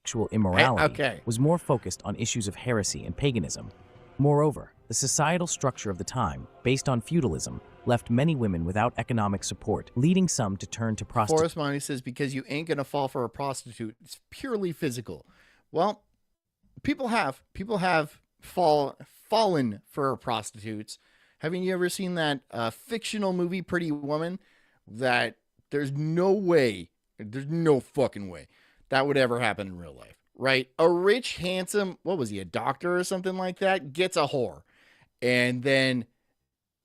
Sexual immorality Okay. was more focused on issues of heresy and paganism. Moreover, the societal structure of the time, based on feudalism, left many women without economic support, leading some to turn to prostitution. Forrest Money says, because you ain't going to fall for a prostitute. It's purely physical. Well, people have fallen for prostitutes. Haven't you ever seen that fictional movie, Pretty Woman? That there's no fucking way that would ever happen in real life, right? A rich, handsome, what was he, a doctor or something like that, gets a whore. And then,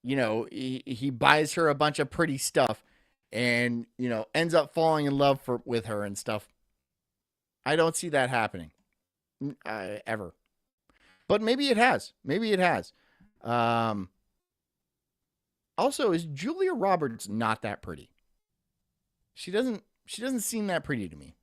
he buys her a bunch of pretty stuff and, ends up falling in love with her and stuff. I don't see that happening ever. But maybe it has. Also, is Julia Roberts not that pretty? She doesn't seem that pretty to me.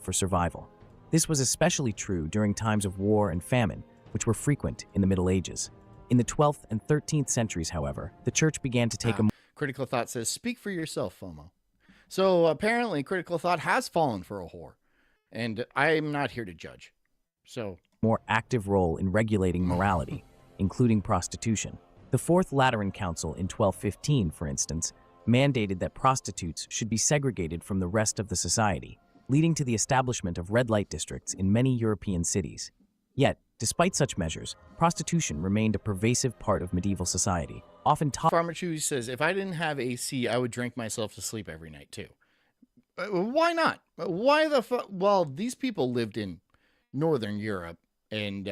For survival. This was especially true during times of war and famine, which were frequent in the Middle Ages. In the 12th and 13th centuries, however, the church began to take a... Critical Thought says, speak for yourself, FOMO. So apparently Critical Thought has fallen for a whore, and I'm not here to judge. So... more active role in regulating morality, including prostitution. The Fourth Lateran Council in 1215, for instance, mandated that prostitutes should be segregated from the rest of the society, leading to the establishment of red light districts in many European cities. Yet, despite such measures, prostitution remained a pervasive part of medieval society, often Farmer Chew says, if I didn't have AC, I would drink myself to sleep every night too. Why not? Why the fuck? Well, these people lived in Northern Europe, and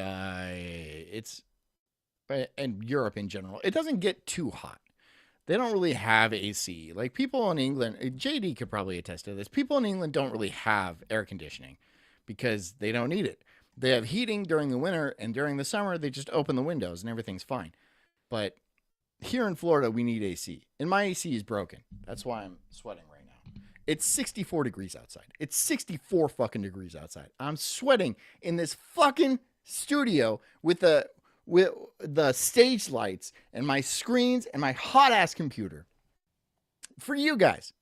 Europe in general. It doesn't get too hot. They don't really have AC. Like people in England, JD could probably attest to this. People in England don't really have air conditioning because they don't need it. They have heating during the winter, and during the summer, they just open the windows and everything's fine. But here in Florida, we need AC. And my AC is broken. That's why I'm sweating right now. It's 64 degrees outside. It's 64 fucking degrees outside. I'm sweating in this fucking studio with the stage lights and my screens and my hot ass computer. For you guys.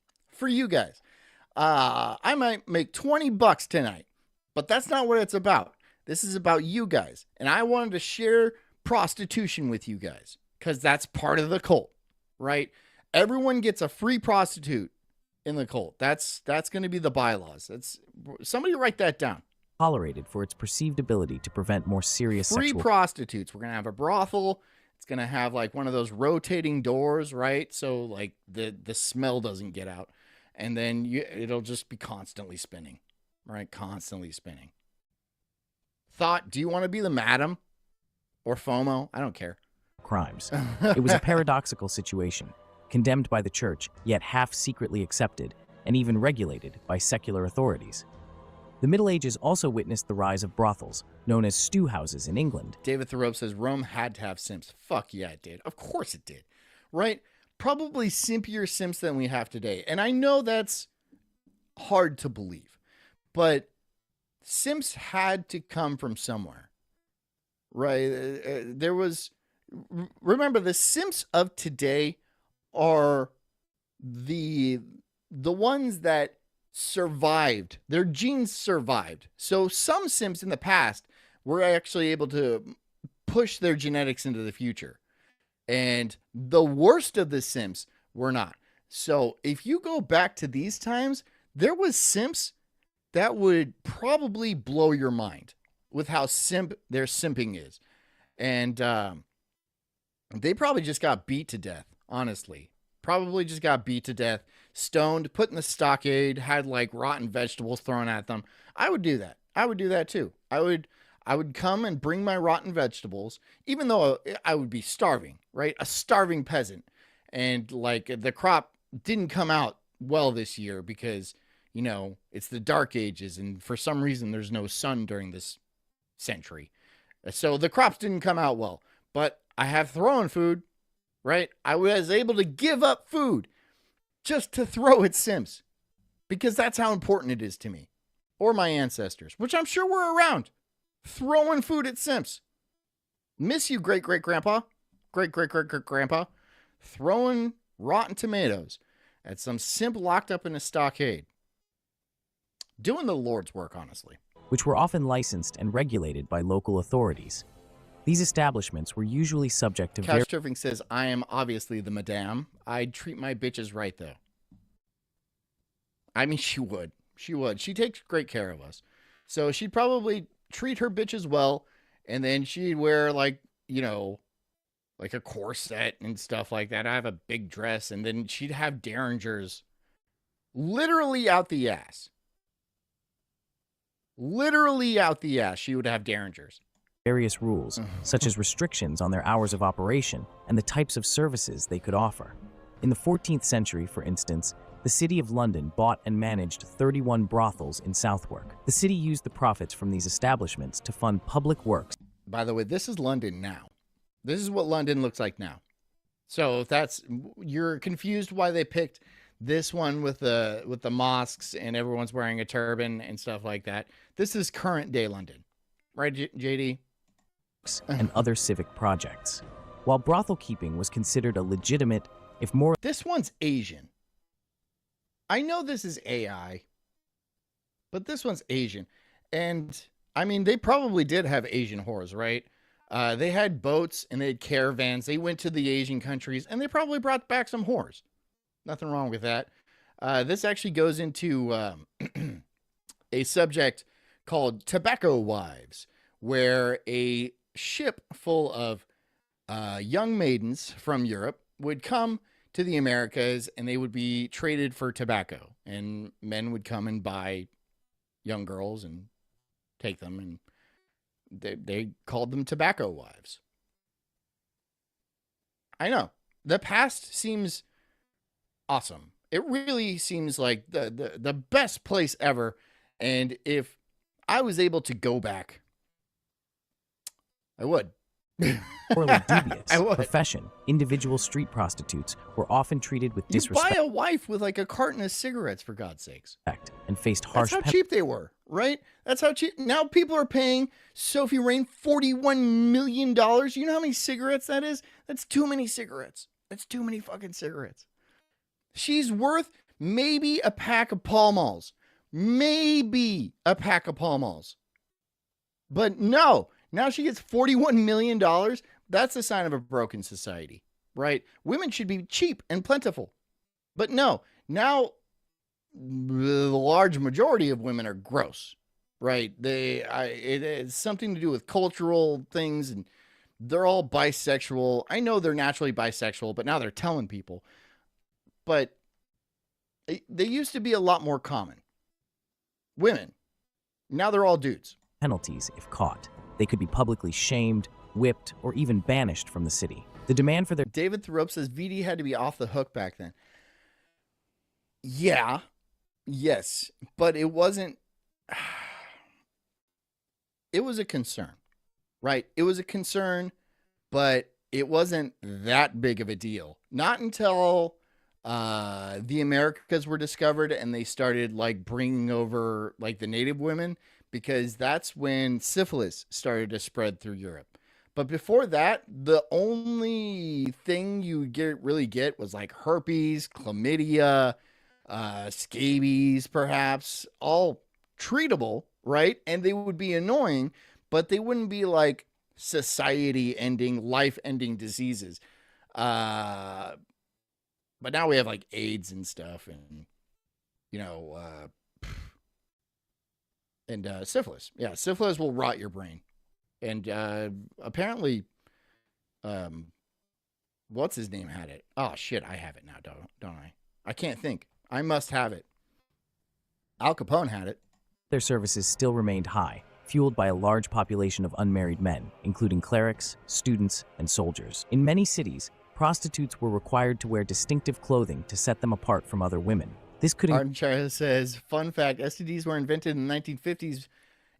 I might make $20 tonight, but that's not what it's about. This is about you guys. And I wanted to share prostitution with you guys because that's part of the cult, right? Everyone gets a free prostitute in the cult. That's going to be the bylaws. Somebody write that down. Tolerated for its perceived ability to prevent more serious free sexual... prostitutes. We're going to have a brothel. It's going to have like one of those rotating doors, right? So like the smell doesn't get out. And then it'll just be constantly spinning, right? Constantly spinning. Thought, do you want to be the madam or FOMO? I don't care. Crimes. It was a paradoxical situation, condemned by the church, yet half secretly accepted and even regulated by secular authorities. The Middle Ages also witnessed the rise of brothels, known as stew houses in England. David Thoreau says Rome had to have simps. Fuck yeah, it did. Of course it did. Right? Probably simpier simps than we have today. And I know that's hard to believe, but simps had to come from somewhere. Right? Remember, the simps of today are the ones that survived. Their genes survived. So some simps in the past were actually able to push their genetics into the future. And the worst of the simps were not. So if you go back to these times, there was simps that would probably blow your mind with how their simping is. And they probably just got beat to death, honestly. Probably just got beat to death, stoned, put in the stockade, had like rotten vegetables thrown at them. I would do that. I would do that too. I would come and bring my rotten vegetables, even though I would be starving, right? A starving peasant. And like the crop didn't come out well this year because, it's the dark ages. And for some reason, there's no sun during this century. So the crops didn't come out well, but I have thrown food. Right? I was able to give up food just to throw at simps because that's how important it is to me or my ancestors, which I'm sure were around throwing food at simps. Miss you, great-great-grandpa, great-great-great-grandpa, throwing rotten tomatoes at some simp locked up in a stockade. Doing the Lord's work, honestly. Which were often licensed and regulated by local authorities. These establishments were usually subject to Couchsurfing says, I am obviously the madame. I'd treat my bitches right, though. I mean, she would. She would. She takes great care of us. So she'd probably treat her bitches well, and then she'd wear, like, you know, like a corset and stuff like that. I have a big dress, and then she'd have derringers literally out the ass. Literally out the ass, she would have derringers. Various rules, such as restrictions on their hours of operation and the types of services they could offer. In the 14th century, for instance, the City of London bought and managed 31 brothels in Southwark. The city used the profits from these establishments to fund public works. By the way, this is London now. This is what London looks like now. So if that's, you're confused why they picked this one with the mosques and everyone's wearing a turban and stuff like that. This is current day London. Right, JD? And other civic projects. While brothel keeping was considered a legitimate, if more... This one's Asian. I know this is AI, but this one's Asian. And, I mean, they probably did have Asian whores, right? They had boats and they had caravans. They went to the Asian countries and they probably brought back some whores. Nothing wrong with that. This actually goes into a subject called Tobacco Wives, where a ship full of young maidens from Europe would come to the Americas and they would be traded for tobacco. And men would come and buy young girls and take them, and they called them Tobacco Wives. I know. The past seems awesome. It really seems like the best place ever. And if I was able to go back, I would. Poorly devious profession, individual street prostitutes were often treated with disrespect. You buy a wife with like a carton of cigarettes, for God's sakes. And faced harsh... That's how cheap they were, right? That's how cheap. Now people are paying Sophie Rain $41 million. You know how many cigarettes that is? That's too many cigarettes. That's too many fucking cigarettes. She's worth maybe a pack of Pall Malls. Maybe a pack of Pall Malls. But no, now she gets $41 million. That's a sign of a broken society, right? Women should be cheap and plentiful. But no, now the large majority of women are gross, right? It's something to do with cultural things, and they're all bisexual. I know they're naturally bisexual, but now they're telling people. But they used to be a lot more common. Women. Now they're all dudes. Penalties if caught. They could be publicly shamed, whipped, or even banished from the city. The demand for their... David Thoreau says VD had to be off the hook back then. Yeah. Yes. But it wasn't... It was a concern, right? It was a concern, but it wasn't that big of a deal. Not until the Americas were discovered and they started like bringing over like the native women, because that's when syphilis started to spread through Europe. But before that, the only thing you really get was like herpes, chlamydia, scabies, perhaps, all treatable, right? And they would be annoying, but they wouldn't be like society-ending, life-ending diseases. But now we have like AIDS and stuff, and syphilis. Yeah, syphilis will rot your brain. And apparently, what's his name had it? Oh shit, I have it now, don't I? I can't think. I must have it. Al Capone had it. Their services still remained high, fueled by a large population of unmarried men, including clerics, students, and soldiers. In many cities, prostitutes were required to wear distinctive clothing to set them apart from other women. This could... Armchair says, fun fact, STDs were invented in the 1950s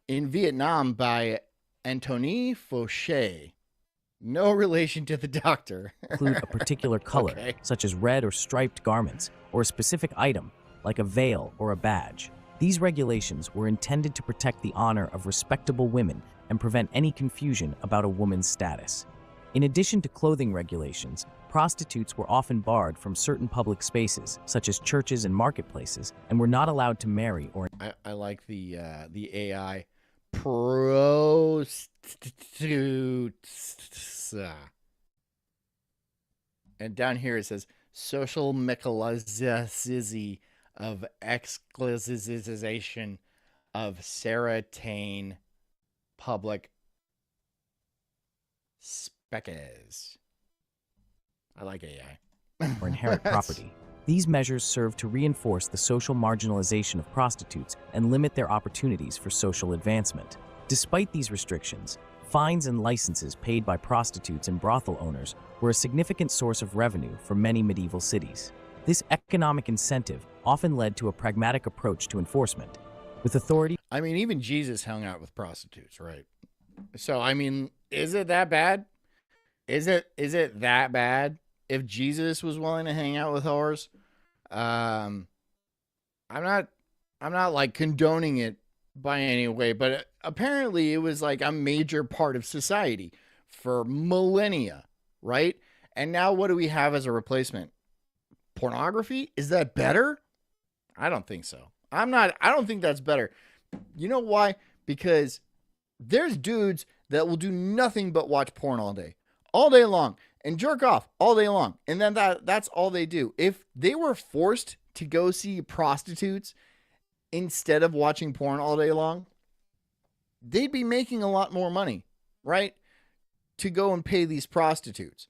in Vietnam by Antoine Fauché. No relation to the doctor. Include a particular color, Okay. such as red or striped garments, or a specific item, like a veil or a badge. These regulations were intended to protect the honor of respectable women and prevent any confusion about a woman's status. In addition to clothing regulations, prostitutes were often barred from certain public spaces, such as churches and marketplaces, and were not allowed to marry or... I like the AI. Prostitutes. And down here it says, social mechanization of exclusivization of Sarah public speckers. I like AI. or inherit property. These measures serve to reinforce the social marginalization of prostitutes and limit their opportunities for social advancement. Despite these restrictions, fines and licenses paid by prostitutes and brothel owners were a significant source of revenue for many medieval cities. This economic incentive often led to a pragmatic approach to enforcement, with authority... I mean, even Jesus hung out with prostitutes, right? So, I mean, is it that bad? Is it that bad if Jesus was willing to hang out with whores? I'm not like condoning it by any way, but apparently it was like a major part of society for millennia, right? And now what do we have as a replacement? Pornography? Is that better? I don't think so. I don't think that's better. You know why? Because there's dudes that will do nothing but watch porn all day long, and jerk off all day long. And then that's all they do. If they were forced to go see prostitutes instead of watching porn all day long, they'd be making a lot more money, right? To go and pay these prostitutes.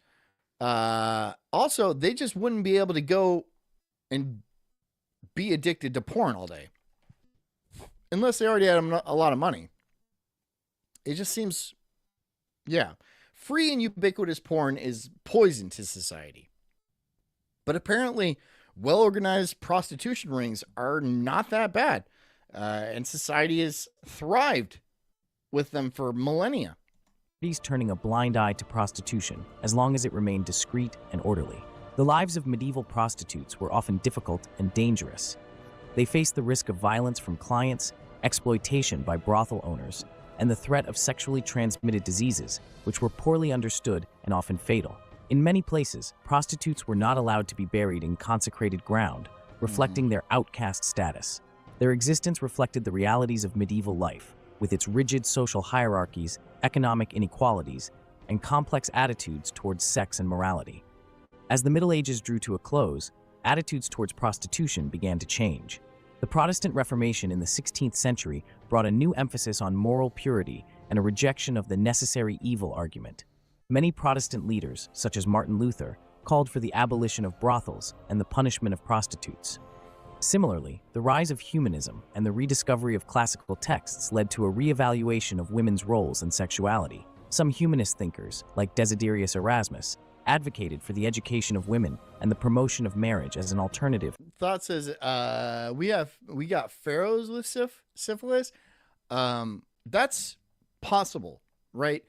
Also, they just wouldn't be able to go and be addicted to porn all day unless they already had a lot of money. It just seems, yeah. Free and ubiquitous porn is poison to society. But apparently, well-organized prostitution rings are not that bad. And society has thrived with them for millennia. Turning a blind eye to prostitution as long as it remained discreet and orderly. The lives of medieval prostitutes were often difficult and dangerous. They faced the risk of violence from clients, exploitation by brothel owners, and the threat of sexually transmitted diseases, which were poorly understood and often fatal. In many places, prostitutes were not allowed to be buried in consecrated ground, reflecting their outcast status. Their existence reflected the realities of medieval life, with its rigid social hierarchies, economic inequalities, and complex attitudes towards sex and morality. As the Middle Ages drew to a close, attitudes towards prostitution began to change. The Protestant Reformation in the 16th century brought a new emphasis on moral purity and a rejection of the necessary evil argument. Many Protestant leaders, such as Martin Luther, called for the abolition of brothels and the punishment of prostitutes. Similarly, the rise of humanism and the rediscovery of classical texts led to a reevaluation of women's roles and sexuality. Some humanist thinkers, like Desiderius Erasmus, advocated for the education of women and the promotion of marriage as an alternative. Thought says, we got pharaohs with syphilis. That's possible, right?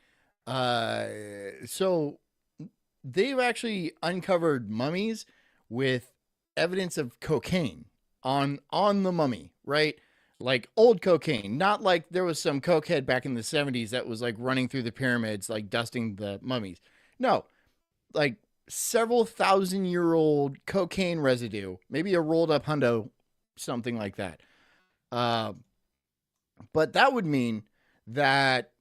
So they've actually uncovered mummies with evidence of cocaine on the mummy, right? Like old cocaine, not like there was some cokehead back in the 70s that was like running through the pyramids, like dusting the mummies. No, like several thousand-year-old cocaine residue, maybe a rolled up hundo, something like that. But that would mean that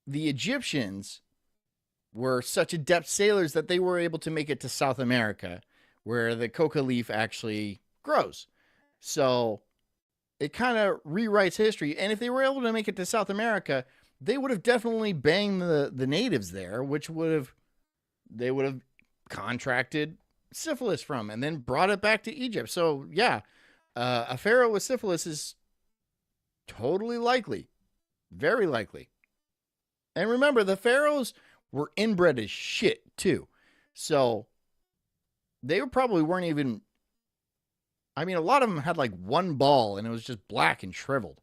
the Egyptians were such adept sailors that they were able to make it to South America, where the coca leaf actually grows. So it kind of rewrites history. And if they were able to make it to South America, they would have definitely banged the natives there, which they would have contracted syphilis from and then brought it back to Egypt. So yeah, a pharaoh with syphilis is totally likely, very likely. And remember, the pharaohs were inbred as shit too. So they probably weren't even, I mean, a lot of them had like one ball and it was just black and shriveled.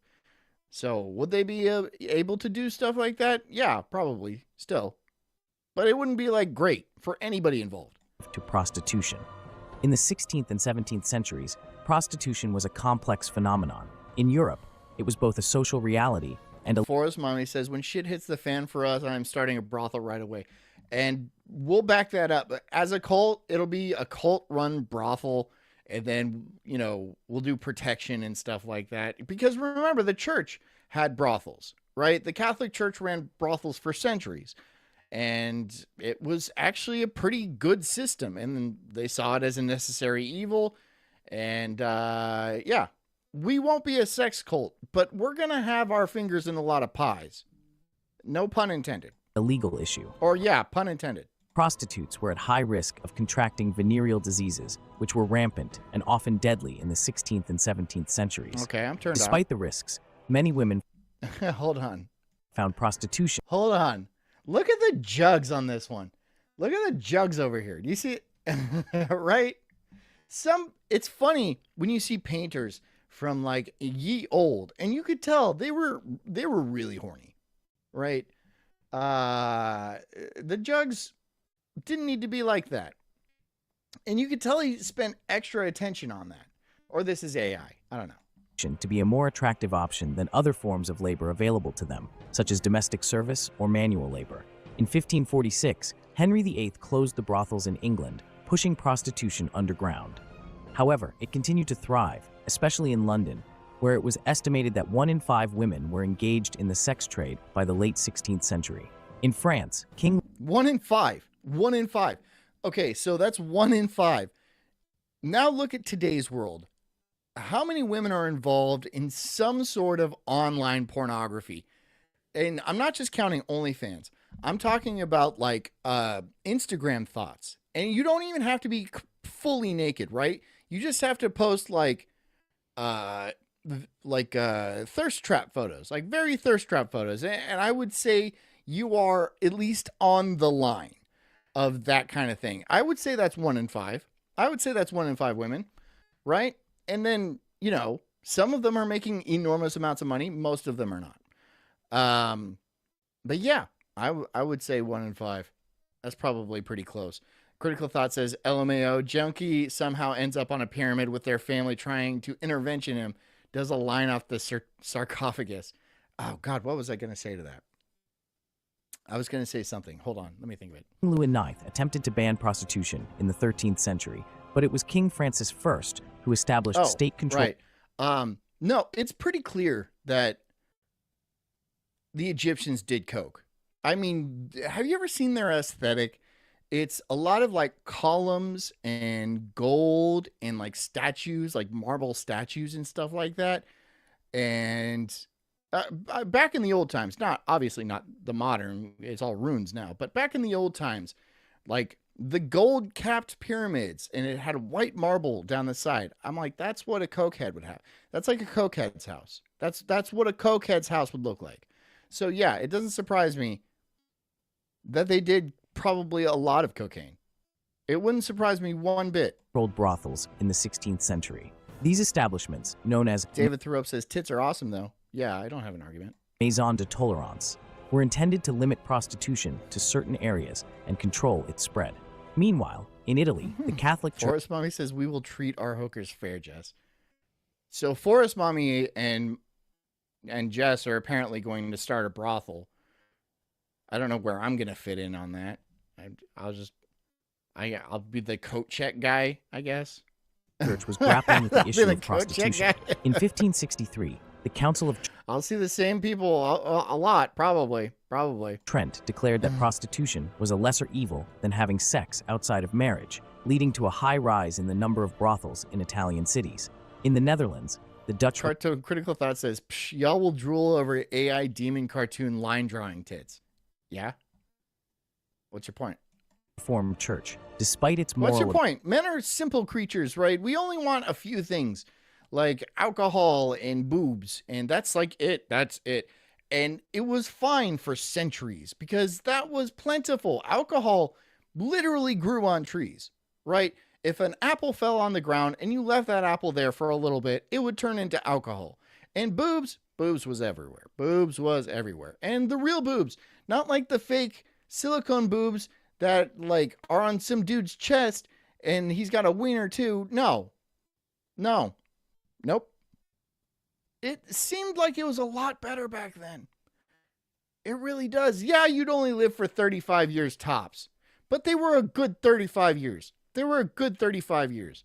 So would they be able to do stuff like that? Yeah, probably still. But it wouldn't be like great for anybody involved. To prostitution. In the 16th and 17th centuries, prostitution was a complex phenomenon. In Europe, it was both a social reality and a... Forrest Mommy says, when shit hits the fan for us, I'm starting a brothel right away. And we'll back that up. As a cult, it'll be a cult-run brothel, and then, we'll do protection and stuff like that. Because remember, the church had brothels, right? The Catholic Church ran brothels for centuries. And it was actually a pretty good system. And they saw it as a necessary evil. And, we won't be a sex cult, but we're going to have our fingers in a lot of pies. No pun intended. A legal issue. Or, pun intended. Prostitutes were at high risk of contracting venereal diseases, which were rampant and often deadly in the 16th and 17th centuries. Okay, I'm turned Despite the risks, many women Hold on. found prostitution. Hold on. Look at the jugs on this one. Look at the jugs over here. Do you see it? Right? It's funny when you see painters from like ye old, and you could tell they were really horny, right? The jugs didn't need to be like that. And you could tell he spent extra attention on that. Or this is AI. I don't know. To be a more attractive option than other forms of labor available to them, such as domestic service or manual labor. In 1546, Henry VIII closed the brothels in England, pushing prostitution underground. However, it continued to thrive, especially in London, where it was estimated that 1 in 5 women were engaged in the sex trade by the late 16th century. In France, 1 in 5. 1 in 5. Okay, so that's 1 in 5. Now look at today's world. How many women are involved in some sort of online pornography? And I'm not just counting OnlyFans. I'm talking about like Instagram thoughts. And you don't even have to be fully naked, right? You just have to post like thirst trap photos, like very thirst trap photos. And I would say you are at least on the line of that kind of thing. I would say that's 1 in 5. I would say that's 1 in 5 women, right? And then, some of them are making enormous amounts of money. Most of them are not. But yeah, I would say 1 in 5. That's probably pretty close. Critical Thought says, LMAO, junkie somehow ends up on a pyramid with their family trying to intervention him. Does a line off the sarcophagus. Oh, God, what was I going to say to that? I was going to say something. Hold on. Let me think of it. King Louis IX attempted to ban prostitution in the 13th century, but it was King Francis I who established state control. Right. No, it's pretty clear that the Egyptians did coke. I mean, have you ever seen their aesthetic? It's a lot of like columns and gold and like statues, like marble statues and stuff like that. And back in the old times, obviously not the modern, it's all ruins now, but back in the old times, like the gold capped pyramids and it had white marble down the side. I'm like, that's what a cokehead would have. That's like a cokehead's house. That's what a cokehead's house would look like. So yeah, it doesn't surprise me that they did probably a lot of cocaine. It wouldn't surprise me one bit. Controlled brothels in the 16th century. These establishments, known as David Thoreau says, tits are awesome though. Yeah, I don't have an argument. Maison de Tolérance, were intended to limit prostitution to certain areas and control its spread. Meanwhile, in Italy, the Catholic Church... Forest Mommy says, we will treat our hookers fair, Jess. So Forest Mommy and Jess are apparently going to start a brothel. I don't know where I'm going to fit in on that. I'll be the coat check guy, I guess. Church was grappling with the issue of prostitution. In 1563, the Council of I'll see the same people a lot, probably. Trent declared that prostitution was a lesser evil than having sex outside of marriage, leading to a high rise in the number of brothels in Italian cities. In the Netherlands, the Dutch... Critical Thought says, y'all will drool over AI demon cartoon line drawing tits. Yeah? What's your point? Reformed Church, despite its moral... What's your point? Men are simple creatures, right? We only want a few things, like alcohol and boobs, and that's like it. That's it. And it was fine for centuries because that was plentiful. Alcohol literally grew on trees, right? If an apple fell on the ground and you left that apple there for a little bit, it would turn into alcohol. And boobs was everywhere. Boobs was everywhere. And the real boobs, not like the fake silicone boobs that like are on some dude's chest and he's got a wiener too. Nope. It seemed like it was a lot better back then. It really does. Yeah, you'd only live for 35 years tops, but they were a good 35 years. They were a good 35 years.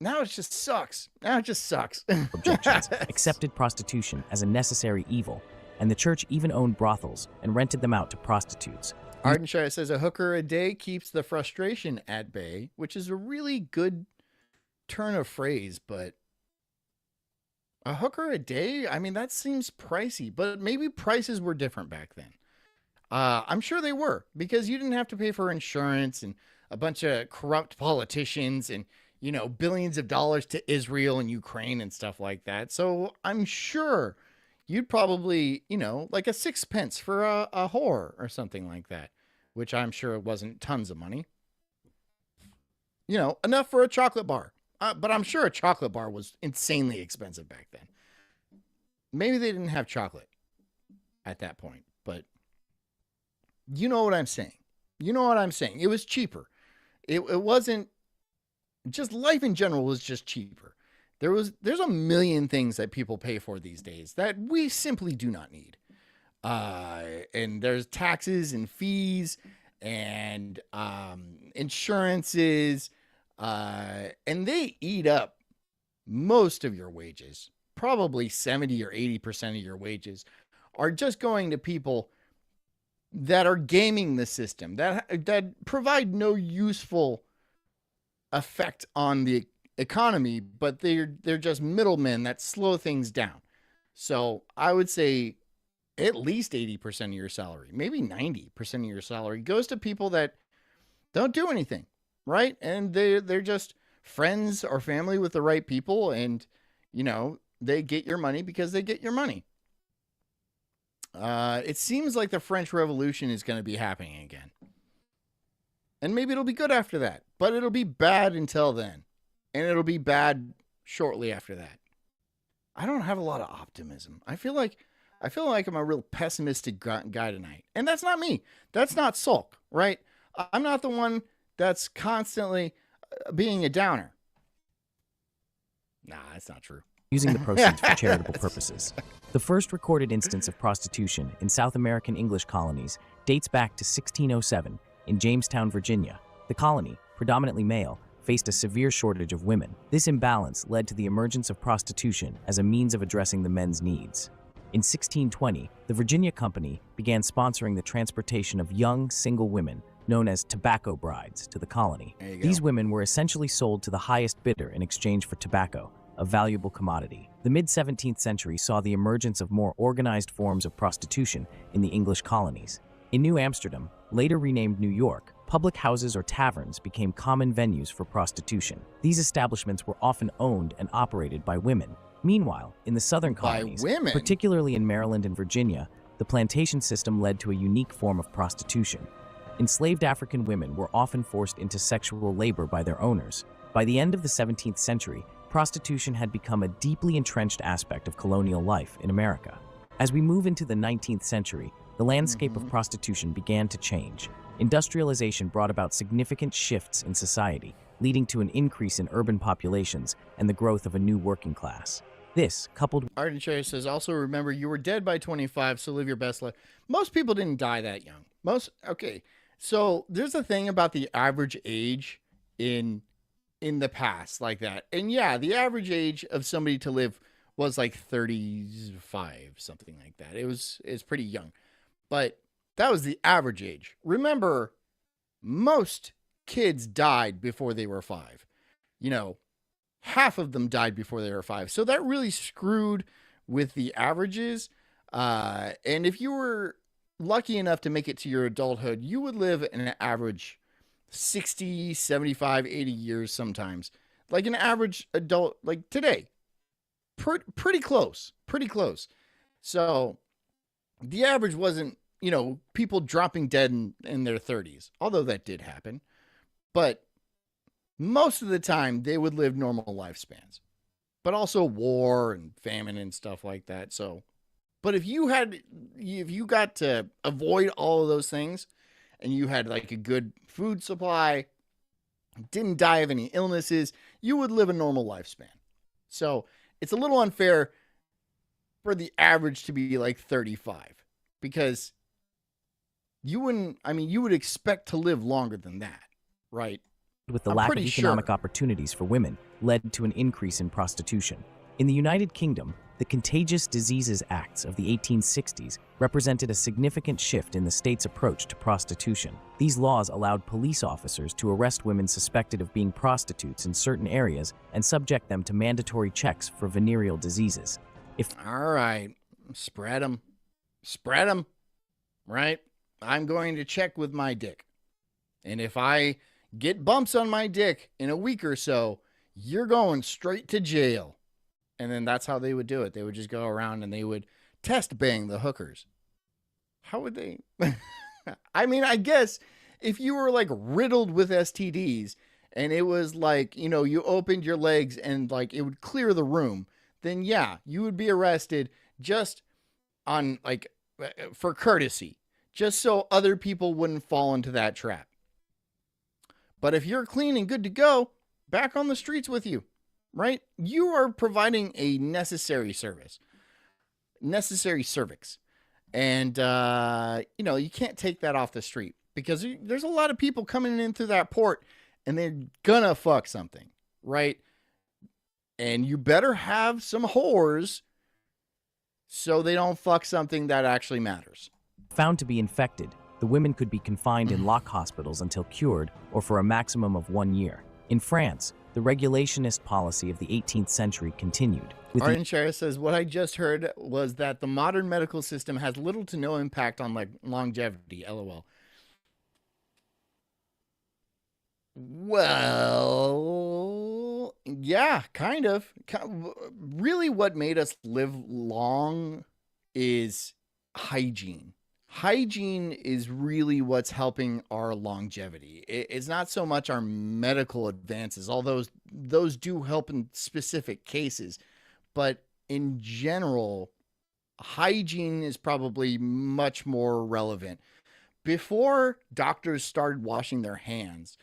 Now it just sucks. Now it just sucks. Objections accepted prostitution as a necessary evil, and the church even owned brothels and rented them out to prostitutes. Ardenshire says a hooker a day keeps the frustration at bay, which is a really good turn of phrase, but a hooker a day? I mean, that seems pricey, but maybe prices were different back then. I'm sure they were, because you didn't have to pay for insurance and a bunch of corrupt politicians and, you know, billions of dollars to Israel and Ukraine and stuff like that. So I'm sure you'd probably, you know, like a 6 pence for a whore or something like that, which I'm sure it wasn't tons of money. You know, enough for a chocolate bar. But I'm sure a chocolate bar was insanely expensive back then. Maybe they didn't have chocolate at that point, but you know what I'm saying. You know what I'm saying. It was cheaper. It wasn't just life in general was just cheaper. There's a million things that people pay for these days that we simply do not need. And there's taxes and fees and insurances, and they eat up most of your wages. Probably 70 or 80% of your wages are just going to people that are gaming the system, that provide no useful effect on the economy, but they're just middlemen that slow things down. So I would say at least 80% of your salary, maybe 90% of your salary goes to people that don't do anything, right? And they're just friends or family with the right people, and you know, they get your money because they get your money. It seems like the French Revolution is going to be happening again. And maybe it'll be good after that, but it'll be bad until then. And it'll be bad shortly after that. I don't have a lot of optimism. I feel like I'm a real pessimistic guy tonight. And that's not me. That's not Sulk, right? I'm not the one that's constantly being a downer. Nah, that's not true. Using the proceeds for charitable purposes. The first recorded instance of prostitution in South American English colonies dates back to 1607 in Jamestown, Virginia. The colony, predominantly male, faced a severe shortage of women. This imbalance led to the emergence of prostitution as a means of addressing the men's needs. In 1620, the Virginia Company began sponsoring the transportation of young, single women, known as tobacco brides, to the colony. These women were essentially sold to the highest bidder in exchange for tobacco, a valuable commodity. The mid-17th century saw the emergence of more organized forms of prostitution in the English colonies. In New Amsterdam, later renamed New York, public houses or taverns became common venues for prostitution. These establishments were often owned and operated by women. Meanwhile, in the southern colonies, particularly in Maryland and Virginia, the plantation system led to a unique form of prostitution. Enslaved African women were often forced into sexual labor by their owners. By the end of the 17th century, prostitution had become a deeply entrenched aspect of colonial life in America. As we move into the 19th century, the landscape of prostitution began to change. Industrialization brought about significant shifts in society, leading to an increase in urban populations and the growth of a new working class. This, coupled with... Ardenshire says, also remember, you were dead by 25, so live your best life. Most people didn't die that young. Okay, so there's a thing about the average age in the past like that. And yeah, the average age of somebody to live was like 35, something like that. It's pretty young. But that was the average age. Remember, most kids died before they were 5. You know, half of them died before they were 5. So that really screwed with the averages. And if you were lucky enough to make it to your adulthood, you would live an average 60, 75, 80 years sometimes. Like an average adult, like today. Pretty close. So the average wasn't, you know, people dropping dead in their 30s, although that did happen. But most of the time, they would live normal lifespans. But also war and famine and stuff like that. So, but if you got to avoid all of those things, and you had like a good food supply, didn't die of any illnesses, you would live a normal lifespan. So it's a little unfair for the average to be like 35. because you would expect to live longer than that, right? With the lack of economic opportunities for women led to an increase in prostitution. In the United Kingdom, the Contagious Diseases Acts of the 1860s represented a significant shift in the state's approach to prostitution. These laws allowed police officers to arrest women suspected of being prostitutes in certain areas and subject them to mandatory checks for venereal diseases. All right, spread them. Spread them, right? I'm going to check with my dick. And if I get bumps on my dick in a week or so, you're going straight to jail. And then that's how they would do it. They would just go around and they would test bang the hookers. How would they? I mean, I guess if you were like riddled with STDs and it was like, you know, you opened your legs and like it would clear the room, then yeah, you would be arrested just on like for courtesy, just so other people wouldn't fall into that trap. But if you're clean and good to go, back on the streets with you. Right? You are providing a necessary service, necessary cervix. And, you know, you can't take that off the street because there's a lot of people coming in through that port and they're gonna fuck something, right? And you better have some whores so they don't fuck something that actually matters. Found to be infected, the women could be confined in lock hospitals until cured or for a maximum of 1 year. In France, the regulationist policy of the 18th century continued. Arden Shara says, what I just heard was that the modern medical system has little to no impact on like longevity, LOL. Well, yeah, kind of. Really what made us live long is hygiene. Hygiene is really what's helping our longevity. It's not so much our medical advances, although those do help in specific cases. But in general, hygiene is probably much more relevant. Before doctors started washing their hands,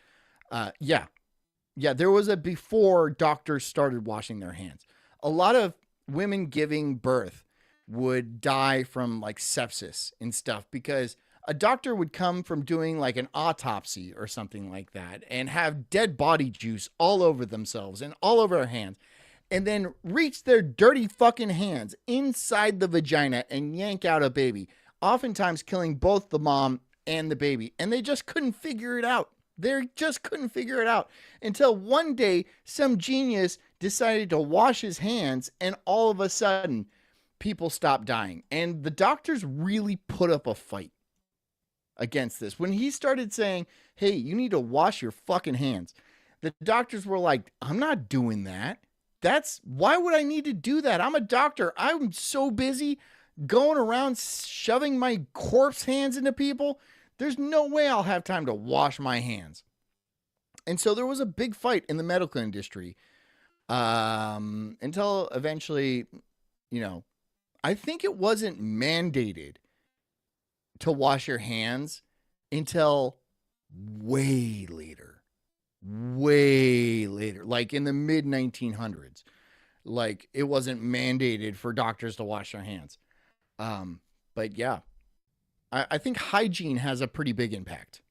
there was a before doctors started washing their hands. A lot of women giving birth would die from like sepsis and stuff because a doctor would come from doing like an autopsy or something like that and have dead body juice all over themselves and all over their hands and then reach their dirty fucking hands inside the vagina and yank out a baby, oftentimes killing both the mom and the baby. And they just couldn't figure it out. They just couldn't figure it out until one day some genius decided to wash his hands and all of a sudden people stopped dying. And the doctors really put up a fight against this. When he started saying, hey, you need to wash your fucking hands, the doctors were like, I'm not doing that. Why would I need to do that? I'm a doctor. I'm so busy going around shoving my corpse hands into people. There's no way I'll have time to wash my hands. And so there was a big fight in the medical industry until eventually, you know, I think it wasn't mandated to wash your hands until way later, like in the mid 1900s. Like it wasn't mandated for doctors to wash their hands. But yeah, I think hygiene has a pretty big impact.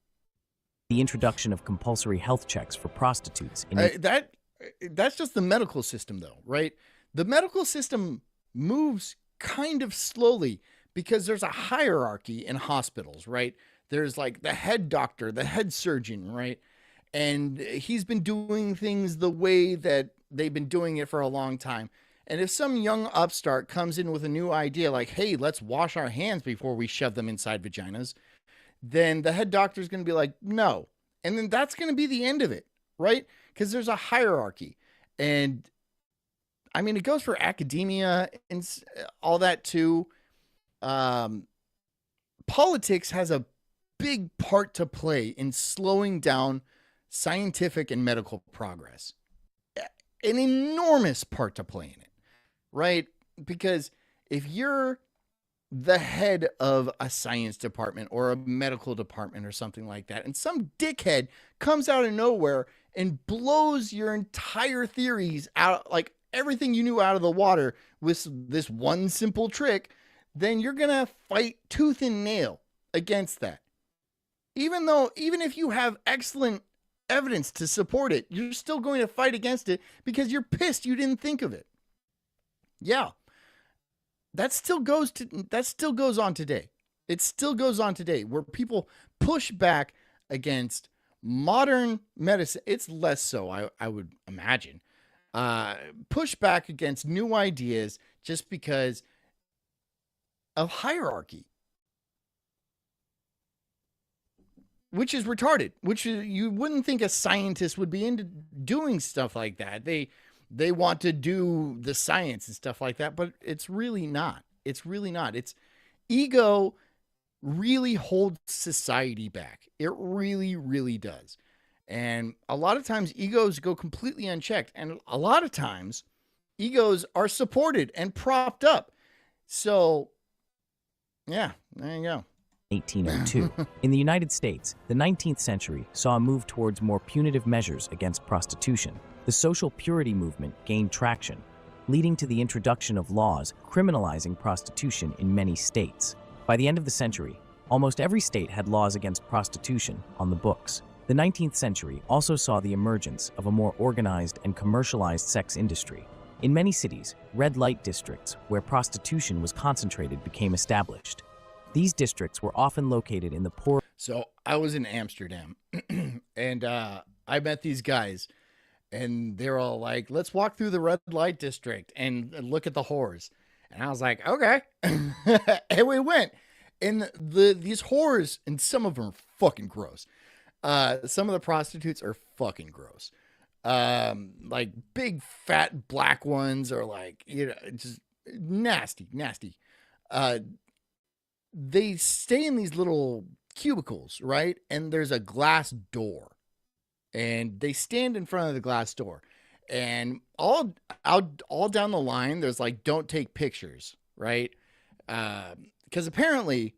The introduction of compulsory health checks for prostitutes. That's just the medical system though, right? The medical system moves kind of slowly because there's a hierarchy in hospitals, right? There's like the head doctor, the head surgeon, right? And he's been doing things the way that they've been doing it for a long time. And if some young upstart comes in with a new idea like, hey, let's wash our hands before we shove them inside vaginas, then the head doctor is going to be like, no. And then that's going to be the end of it, right? Because there's a hierarchy. And I mean, it goes for academia and all that too. Politics has a big part to play in slowing down scientific and medical progress. An enormous part to play in it, right? Because if you're the head of a science department or a medical department or something like that, and some dickhead comes out of nowhere and blows your entire theories out, like everything you knew out of the water with this one simple trick, then you're going to fight tooth and nail against that. Even if you have excellent evidence to support it, you're still going to fight against it because you're pissed you didn't think of it. Yeah. That still goes on today. It still goes on today where people push back against modern medicine. It's less so, I would imagine. Push back against new ideas just because of hierarchy. Which is retarded. You wouldn't think a scientist would be into doing stuff like that. They want to do the science and stuff like that, but it's really not. It's really not. It's ego really holds society back. It really, really does. And a lot of times egos go completely unchecked. And a lot of times egos are supported and propped up. So, yeah, there you go. 1802. In the United States, the 19th century saw a move towards more punitive measures against prostitution. The social purity movement gained traction, leading to the introduction of laws criminalizing prostitution in many states. By the end of the century, almost every state had laws against prostitution on the books. The 19th century also saw the emergence of a more organized and commercialized sex industry. In many cities, red light districts where prostitution was concentrated became established. These districts were often located in the poor. So I was in Amsterdam and I met these guys and they're all like, let's walk through the red light district and look at the whores. And I was like, okay. And we went. And these whores, and some of them are fucking gross. Some of the prostitutes are fucking gross. Like big fat black ones are like, just nasty. They stay in these little cubicles, right? And there's a glass door. And they stand in front of the glass door. And all down the line, there's like, don't take pictures, right? Because apparently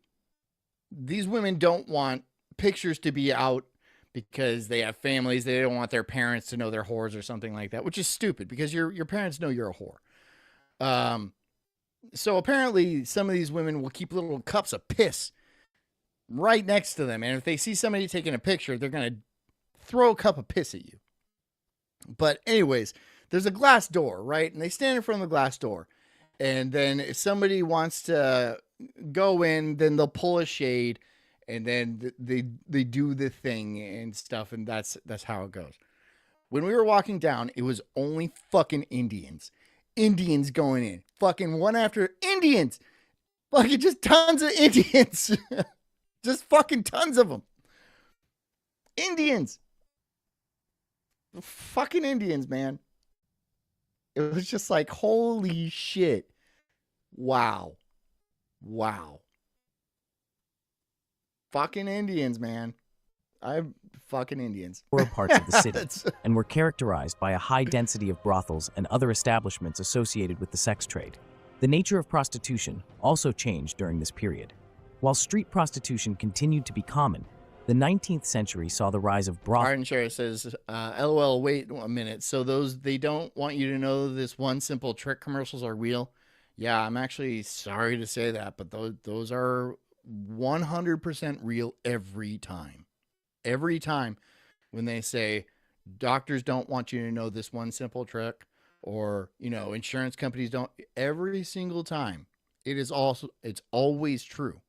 these women don't want pictures to be out because they have families. They don't want their parents to know they're whores or something like that, which is stupid because your parents know you're a whore. So apparently some of these women will keep little cups of piss right next to them. And if they see somebody taking a picture, they're going to throw a cup of piss at you. But anyways, there's a glass door, right? And they stand in front of the glass door. And then if somebody wants to go in, then they'll pull a shade and then they do the thing and stuff. And that's how it goes. When we were walking down, it was only fucking Indians. Indians going in. Fucking one after Indians. Fucking just tons of Indians. Just fucking tons of them. Indians. Fucking Indians, man. It was just like, holy shit. Wow. Fucking Indians, man. I'm fucking Indians. Poorer parts of the city and were characterized by a high density of brothels and other establishments associated with the sex trade. The nature of prostitution also changed during this period. While street prostitution continued to be common, the 19th century saw the rise of brothels. Arden Share says, LOL, wait a minute. So they don't want you to know this one simple trick commercials are real? Yeah, I'm actually sorry to say that, but those are 100% real every time. Every time when they say doctors don't want you to know this one simple trick, or, insurance companies don't, every single time it's always true.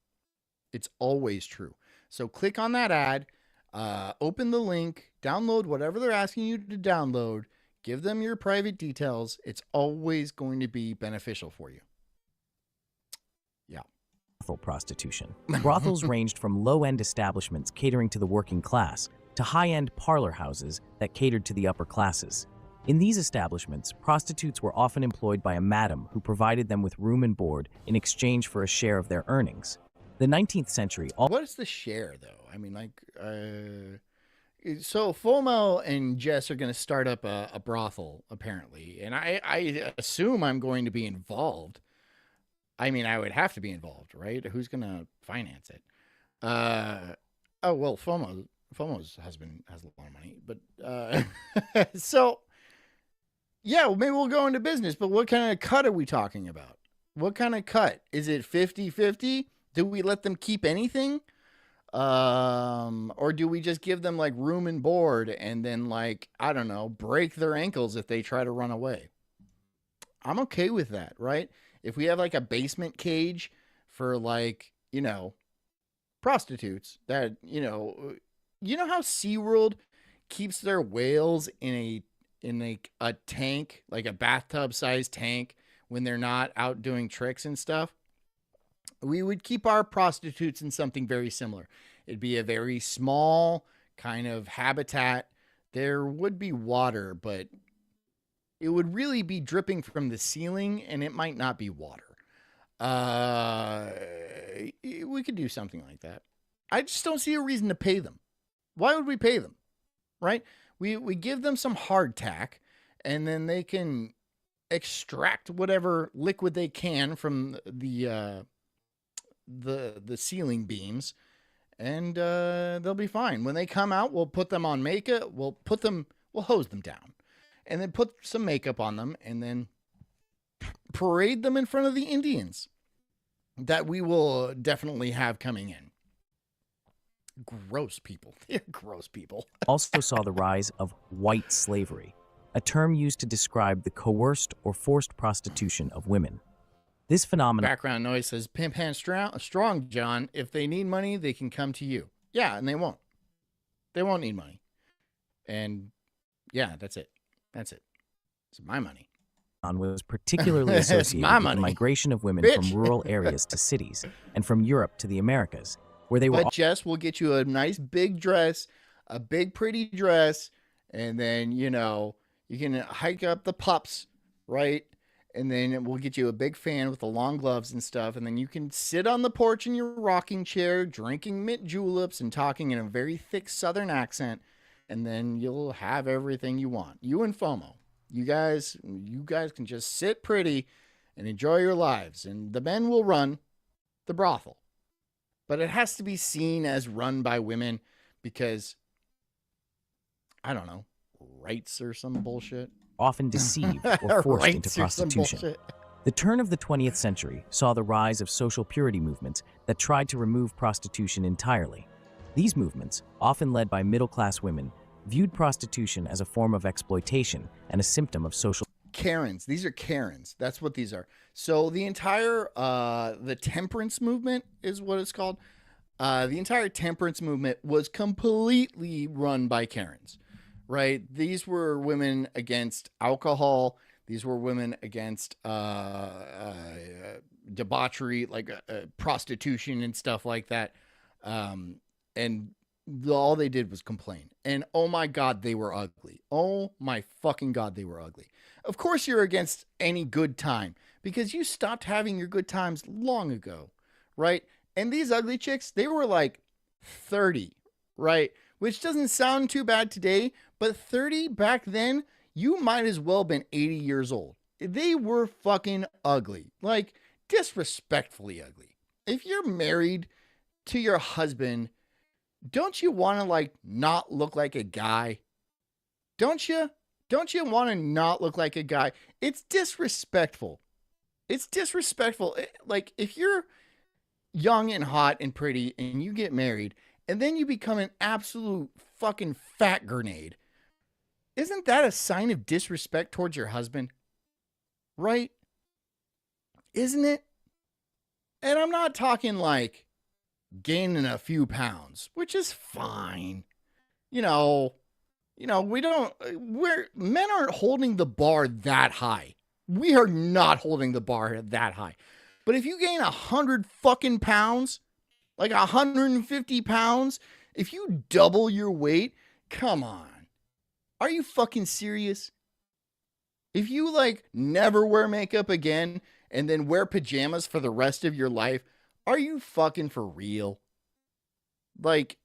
It's always true. So click on that ad, open the link, download whatever they're asking you to download, give them your private details. It's always going to be beneficial for you. Yeah. Brothel prostitution. Brothels ranged from low-end establishments catering to the working class to high-end parlor houses that catered to the upper classes. In these establishments, prostitutes were often employed by a madam who provided them with room and board in exchange for a share of their earnings. The 19th century... What is the share, though? I mean, so FOMO and Jess are going to start up a brothel, apparently. And I assume I'm going to be involved. I mean, I would have to be involved, right? Who's going to finance it? Oh, well, FOMO's husband has a lot of money. But, so, yeah, maybe we'll go into business. But what kind of cut are we talking about? What kind of cut? Is it 50-50? Do we let them keep anything? Or do we just give them like room and board and then like, I don't know, break their ankles if they try to run away? I'm okay with that, right? If we have like a basement cage for like, prostitutes that, how SeaWorld keeps their whales in a tank, like a bathtub sized tank when they're not out doing tricks and stuff? We would keep our prostitutes in something very similar. It'd be a very small kind of habitat. There would be water, but it would really be dripping from the ceiling, and it might not be water. We could do something like that. I just don't see a reason to pay them. Why would we pay them? Right? We give them some hardtack, and then they can extract whatever liquid they can from the ceiling beams, and they'll be fine. When they come out, we'll put them on makeup. We'll hose them down, and then put some makeup on them, and then parade them in front of the Indians that we will definitely have coming in. Gross people. They're gross people. Also saw the rise of white slavery, a term used to describe the coerced or forced prostitution of women. This phenomenon... Background noise says, pimp hand strong, John. If they need money, they can come to you. Yeah, and they won't. They won't need money. And yeah, that's it. That's it. It's my money. Was particularly associated with the migration of women from rural areas to cities and from Europe to the Americas, where they were... But Jess will get you a nice big dress, a big pretty dress, and then, you can hike up the pups, right? And then we'll get you a big fan with the long gloves and stuff, and then you can sit on the porch in your rocking chair, drinking mint juleps and talking in a very thick Southern accent, and then you'll have everything you want. You and FOMO. You guys can just sit pretty and enjoy your lives, and the men will run the brothel. But it has to be seen as run by women because, I don't know, rights or some bullshit. Often deceived or forced into prostitution. The turn of the 20th century saw the rise of social purity movements that tried to remove prostitution entirely. These movements, often led by middle-class women, viewed prostitution as a form of exploitation and a symptom of social... Karens. These are Karens. That's what these are. So the entire, the temperance movement is what it's called. The entire temperance movement was completely run by Karens, right? These were women against alcohol. These were women against debauchery, like prostitution and stuff like that. And all they did was complain. And oh my God, they were ugly. Oh my fucking God, they were ugly. Of course you're against any good time because you stopped having your good times long ago, right? And these ugly chicks, they were like 30, right? Which doesn't sound too bad today, but 30 back then, you might as well been 80 years old. They were fucking ugly, like disrespectfully ugly. If you're married to your husband, don't you want to like not look like a guy? Don't you? Don't you want to not look like a guy? It's disrespectful. It's disrespectful. Like if you're young and hot and pretty and you get married and then you become an absolute fucking fat grenade, isn't that a sign of disrespect towards your husband? Right? Isn't it? And I'm not talking like gaining a few pounds, which is fine. Men aren't holding the bar that high. We are not holding the bar that high. But if you gain 100 fucking pounds, like 150 pounds, if you double your weight, come on. Are you fucking serious? If you like never wear makeup again and then wear pajamas for the rest of your life, are you fucking for real? Like,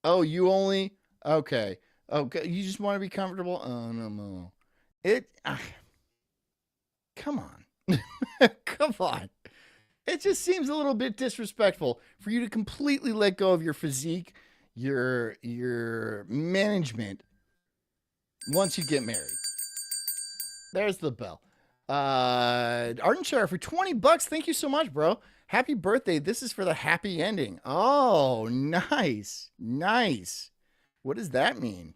oh, you only, okay. Okay, you just want to be comfortable? Oh, no. Come on. Come on. It just seems a little bit disrespectful for you to completely let go of your physique, your management once you get married. There's the bell. Arden Shire for 20 bucks. Thank you so much, bro. Happy birthday. This is for the happy ending. Oh, nice. Nice. What does that mean?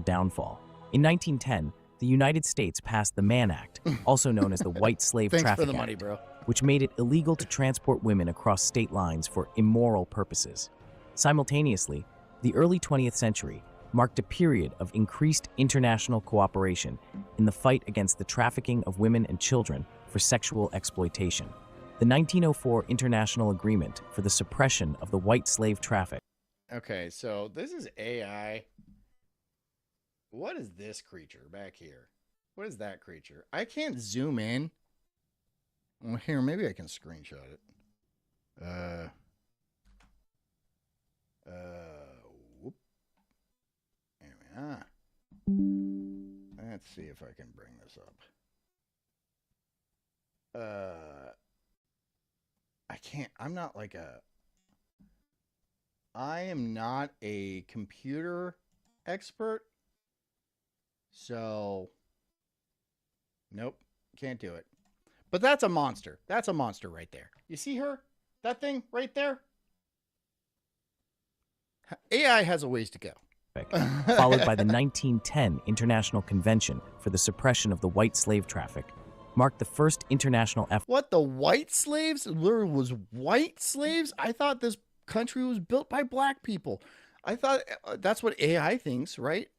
Downfall. In 1910, the United States passed the Mann Act, also known as the White Slave Thanks Traffic for the money, Act, bro. which made it illegal to transport women across state lines for immoral purposes. Simultaneously, the early 20th century marked a period of increased international cooperation in the fight against the trafficking of women and children for sexual exploitation. The 1904 International Agreement for the Suppression of the White Slave Traffic. Okay, so this is AI. What is this creature back here? What is that creature? I can't zoom in. Well, here, maybe I can screenshot it. Whoop. There we are. Let's see if I can bring this up. I can't, I am not a computer expert. So, nope, can't do it. But that's a monster. That's a monster right there. You see her? That thing right there? AI has a ways to go. Followed by the 1910 International Convention for the Suppression of the White Slave Traffic, marked the first international effort. What, the white slaves? There was white slaves? I thought this country was built by black people. I thought that's what AI thinks, right?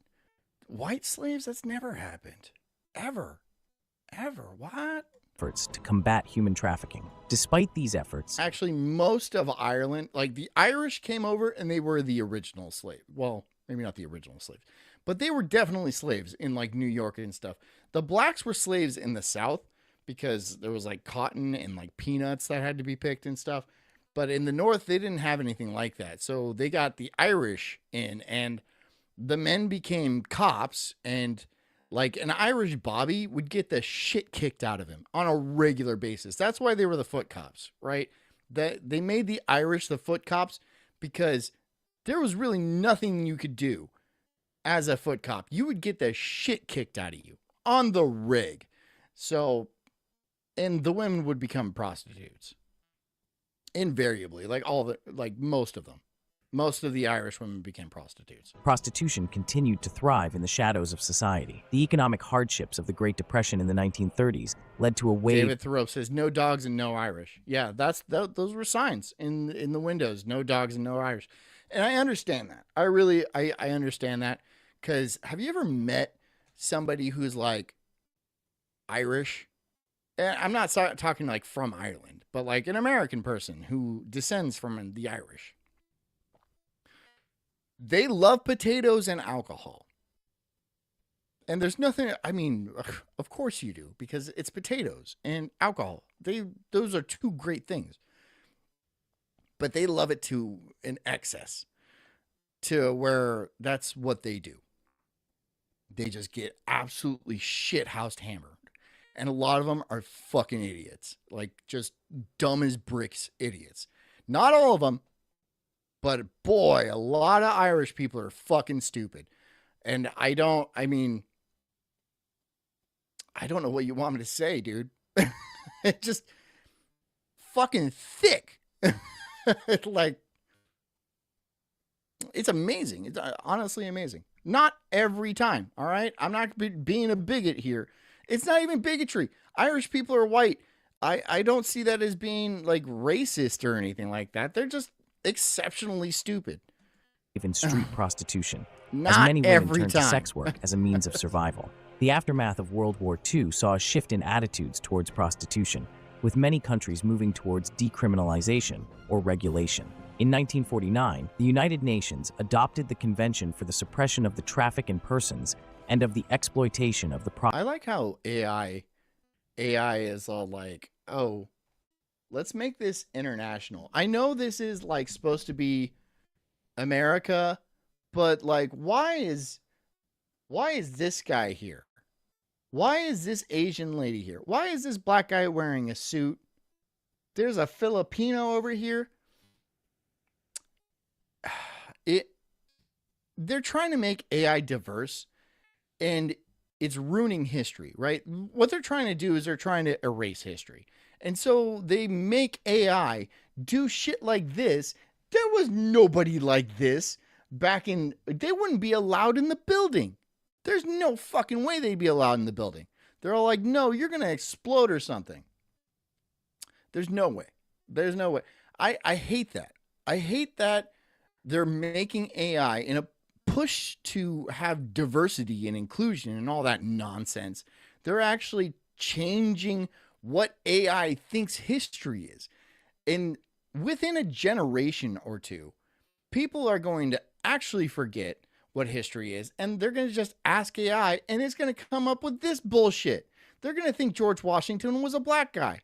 White slaves? That's never happened. Ever. What? Efforts to combat human trafficking. Despite these efforts, actually, most of Ireland, like the Irish came over and they were the original slave. Well, maybe not the original slaves, but they were definitely slaves in like New York and stuff. The blacks were slaves in the South because there was like cotton and like peanuts that had to be picked and stuff. But in the North, they didn't have anything like that. So they got the Irish in, and the men became cops, and like an Irish Bobby would get the shit kicked out of him on a regular basis. That's why they were the foot cops, right? That they made the Irish the foot cops because there was really nothing you could do as a foot cop. You would get the shit kicked out of you on the rig. So, and the women would become prostitutes. Invariably, most of them. Most of the Irish women became prostitutes. Prostitution continued to thrive in the shadows of society. The economic hardships of the Great Depression in the 1930s led to a wave. David Thoreau says, "No dogs and no Irish." Yeah, those were signs in the windows. No dogs and no Irish. And I understand that. I understand that, because have you ever met somebody who's like Irish? And I'm not talking like from Ireland, but like an American person who descends from the Irish. They love potatoes and alcohol. And there's nothing, I mean, of course you do, because it's potatoes and alcohol. Those are two great things. But they love it to an excess, to where that's what they do. They just get absolutely shit-housed hammered. And a lot of them are fucking idiots. Like, just dumb as bricks idiots. Not all of them. But boy, a lot of Irish people are fucking stupid. And I don't know what you want me to say, dude. It's just fucking thick. Like, it's amazing. It's honestly amazing. Not every time, all right? I'm not being a bigot here. It's not even bigotry. Irish people are white. I don't see that as being like racist or anything like that. They're just exceptionally stupid. Even street prostitution, Not as many women every turned time. to sex work as a means of survival. The aftermath of World War II saw a shift in attitudes towards prostitution, with many countries moving towards decriminalization or regulation. In 1949, the United Nations adopted the Convention for the Suppression of the Traffic in Persons and of the Exploitation of the I like how AI is all like, oh, let's make this international. I know this is like supposed to be America, but like, why is this guy here? Why is this Asian lady here? Why is this black guy wearing a suit? There's a Filipino over here. They're trying to make AI diverse, and it's ruining history, right? What they're trying to do is they're trying to erase history. And so they make AI do shit like this. There was nobody like this back in, they wouldn't be allowed in the building. There's no fucking way they'd be allowed in the building. They're all like, no, you're going to explode or something. There's no way. There's no way. I hate that. I hate that they're making AI in a push to have diversity and inclusion and all that nonsense. They're actually changing what AI thinks history is. And within a generation or two, people are going to actually forget what history is, and they're going to just ask AI, and it's going to come up with this bullshit. They're going to think George Washington was a black guy.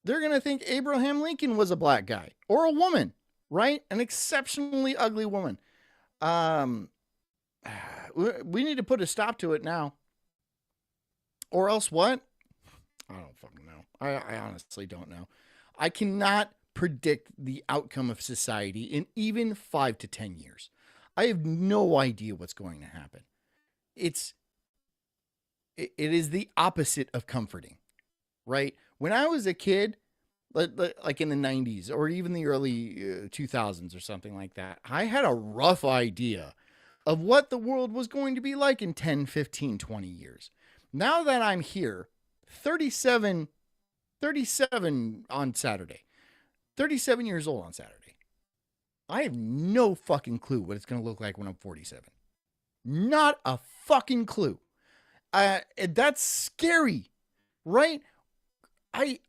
They're going to think Abraham Lincoln was a black guy or a woman, right? An exceptionally ugly woman. We need to put a stop to it now. Or else what? I don't fucking know. I honestly don't know. I cannot predict the outcome of society in even 5 to 10 years. I have no idea what's going to happen. It is the opposite of comforting, right? When I was a kid, like in the 90s or even the early 2000s or something like that, I had a rough idea of what the world was going to be like in 10, 15, 20 years. Now that I'm here, 37 on Saturday, 37 years old on Saturday, I have no fucking clue what it's going to look like when I'm 47. Not a fucking clue. That's scary, right? I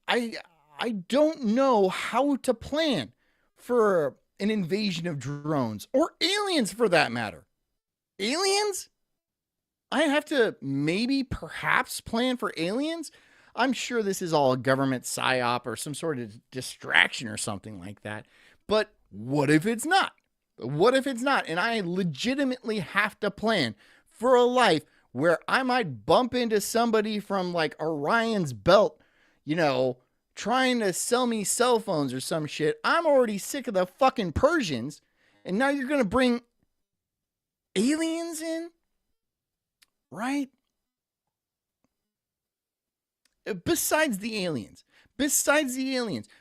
don't know how to plan for an invasion of drones or aliens for that matter. Aliens? I have to perhaps plan for aliens. I'm sure this is all a government psyop or some sort of distraction or something like that. But what if it's not? What if it's not? And I legitimately have to plan for a life where I might bump into somebody from like Orion's belt, trying to sell me cell phones or some shit. I'm already sick of the fucking Persians. And now you're going to bring aliens in? Right? Besides the aliens,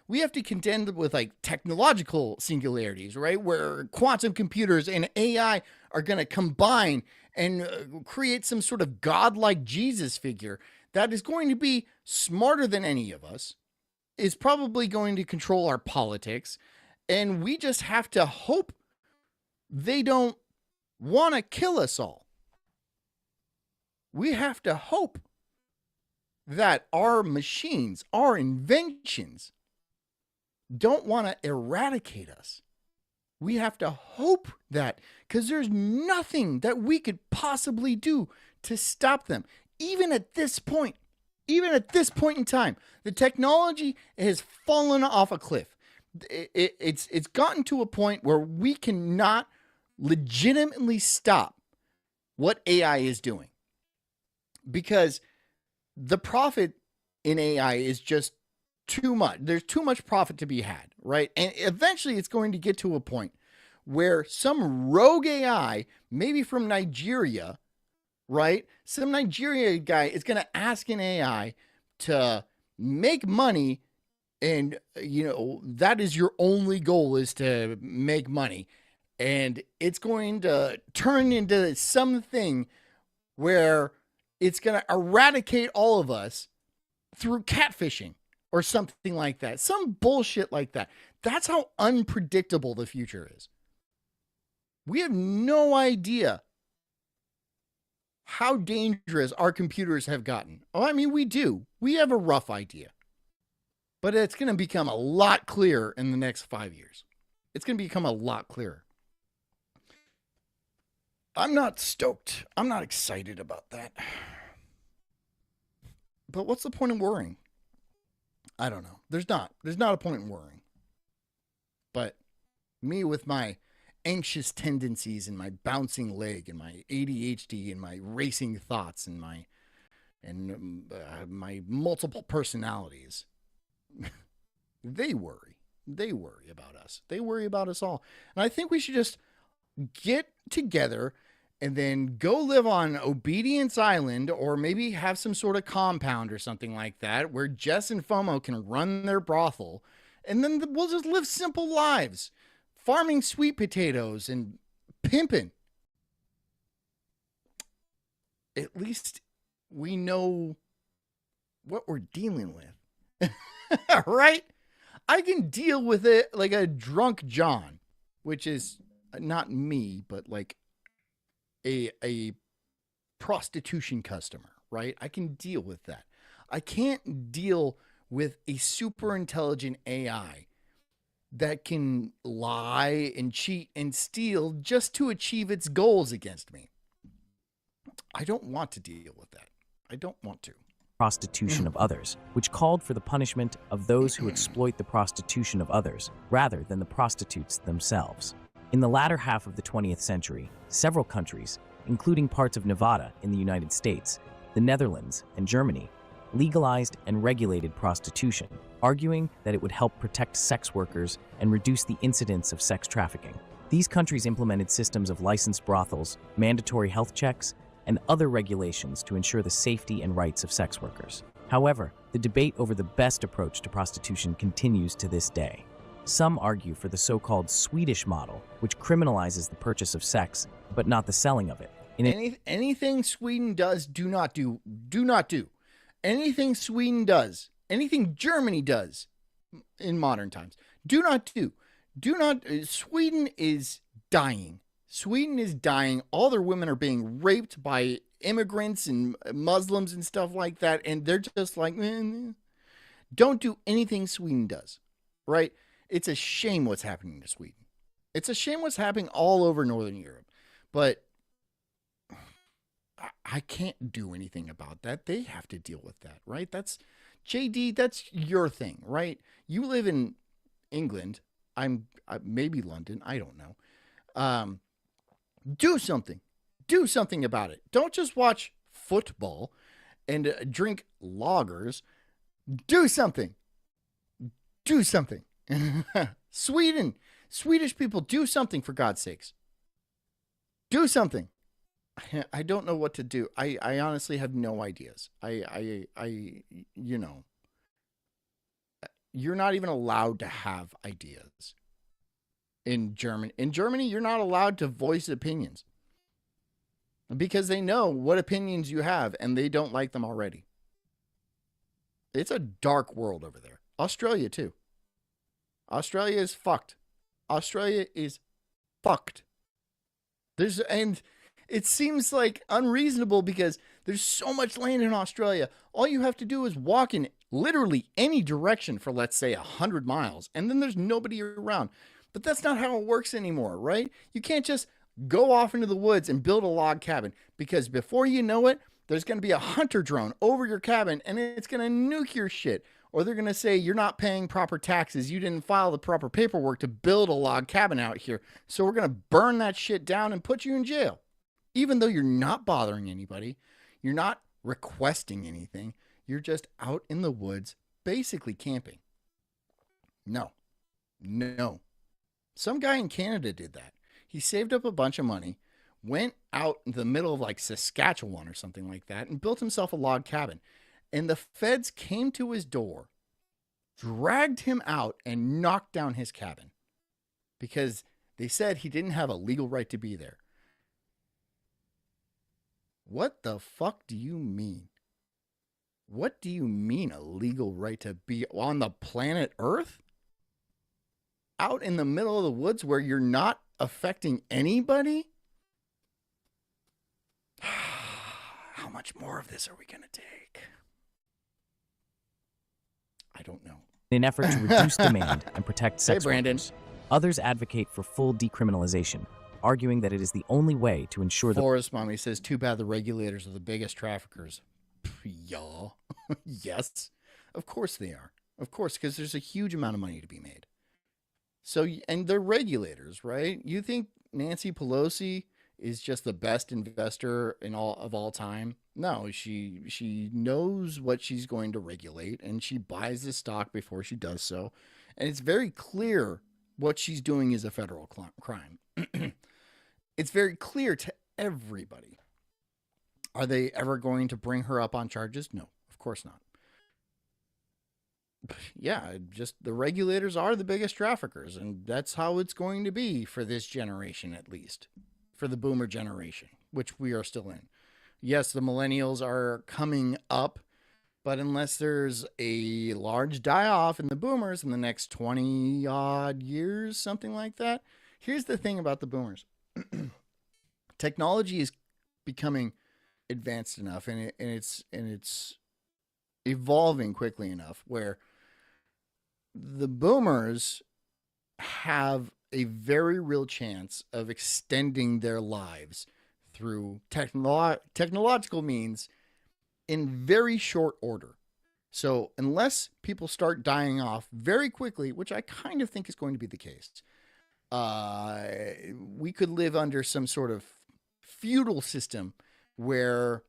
we have to contend with like technological singularities, right? Where quantum computers and AI are going to combine and create some sort of godlike Jesus figure that is going to be smarter than any of us, is probably going to control our politics. And we just have to hope they don't want to kill us all. We have to hope that our machines, our inventions, don't want to eradicate us. We have to hope that, because there's nothing that we could possibly do to stop them. Even at this point in time, the technology has fallen off a cliff. It's gotten to a point where we cannot legitimately stop what AI is doing, because the profit in AI is just too much. There's too much profit to be had, right? And eventually it's going to get to a point where some rogue AI, maybe from Nigeria, right? Some Nigeria guy is going to ask an AI to make money, and that is your only goal, is to make money. And it's going to turn into something where it's going to eradicate all of us through catfishing or something like that. Some bullshit like that. That's how unpredictable the future is. We have no idea how dangerous our computers have gotten. Oh, I mean, we do. We have a rough idea. But it's going to become a lot clearer in the next 5 years. It's going to become a lot clearer. I'm not stoked. I'm not excited about that. But what's the point in worrying? I don't know. There's not a point in worrying. But me with my anxious tendencies and my bouncing leg and my ADHD and my racing thoughts and my multiple personalities, they worry. They worry about us. They worry about us all. And I think we should just get together and then go live on Obedience Island, or maybe have some sort of compound or something like that where Jess and FOMO can run their brothel, and then we'll just live simple lives, farming sweet potatoes and pimping. At least we know what we're dealing with. Right? I can deal with it like a drunk John, which is not me, but like a prostitution customer, right? I can deal with that. I can't deal with a super intelligent AI that can lie and cheat and steal just to achieve its goals against me. I don't want to deal with that. I don't want to. Prostitution of others, which called for the punishment of those who exploit the prostitution of others, rather than the prostitutes themselves. In the latter half of the 20th century, several countries, including parts of Nevada in the United States, the Netherlands, and Germany, legalized and regulated prostitution, arguing that it would help protect sex workers and reduce the incidence of sex trafficking. These countries implemented systems of licensed brothels, mandatory health checks, and other regulations to ensure the safety and rights of sex workers. However, the debate over the best approach to prostitution continues to this day. Some argue for the so-called Swedish model, which criminalizes the purchase of sex, but not the selling of it. Anything Sweden does, do not do. Do not do. Anything Sweden does, anything Germany does in modern times, do not do. Do not. Sweden is dying. Sweden is dying. All their women are being raped by immigrants and Muslims and stuff like that. And they're just like, don't do anything Sweden does, right? It's a shame what's happening to Sweden. It's a shame what's happening all over Northern Europe. But I can't do anything about that. They have to deal with that, right? That's JD, that's your thing, right? You live in England. I'm maybe London. I don't know. Do something. Do something about it. Don't just watch football and drink lagers. Do something. Do something. Swedish people, do something, for God's sakes. Do something. I don't know what to do. I honestly have no ideas. You know, you're not even allowed to have ideas. In Germany, you're not allowed to voice opinions because they know what opinions you have and they don't like them already. It's a dark world over there. Australia too. Australia is fucked. Australia is fucked. And it seems like unreasonable because there's so much land in Australia. All you have to do is walk in literally any direction for, let's say, 100 miles, and then there's nobody around. But that's not how it works anymore, right? You can't just go off into the woods and build a log cabin, because before you know it, there's going to be a hunter drone over your cabin and it's going to nuke your shit. Or they're going to say you're not paying proper taxes. You didn't file the proper paperwork to build a log cabin out here. So we're going to burn that shit down and put you in jail. Even though you're not bothering anybody, you're not requesting anything. You're just out in the woods, basically camping. No. Some guy in Canada did that. He saved up a bunch of money, went out in the middle of like Saskatchewan or something like that, and built himself a log cabin. And the feds came to his door, dragged him out, and knocked down his cabin because they said he didn't have a legal right to be there. What the fuck do you mean? What do you mean a legal right to be on the planet Earth? Out in the middle of the woods where you're not affecting anybody? How much more of this are we going to take? I don't know. In an effort to reduce demand and protect sex Brandon. workers, others advocate for full decriminalization, arguing that it is the only way to ensure that... Forest Mommy says, too bad the regulators are the biggest traffickers. Yeah. Yes. Of course they are. Of course, because there's a huge amount of money to be made. So, and they're regulators, right? You think Nancy Pelosi is just the best investor in all time? No, she knows what she's going to regulate, and she buys the stock before she does so. And it's very clear what she's doing is a federal crime. It's very clear to everybody. Are they ever going to bring her up on charges? No, of course not. Yeah, just the regulators are the biggest traffickers, and that's how it's going to be for this generation, at least, for the boomer generation, which we are still in. Yes, the millennials are coming up, but unless there's a large die-off in the boomers in the next 20-odd years, something like that. Here's the thing about the boomers. Technology is becoming advanced enough, and it's evolving quickly enough where the boomers have a very real chance of extending their lives through technological means in very short order. So unless people start dying off very quickly, which I kind of think is going to be the case, we could live under some sort of feudal system where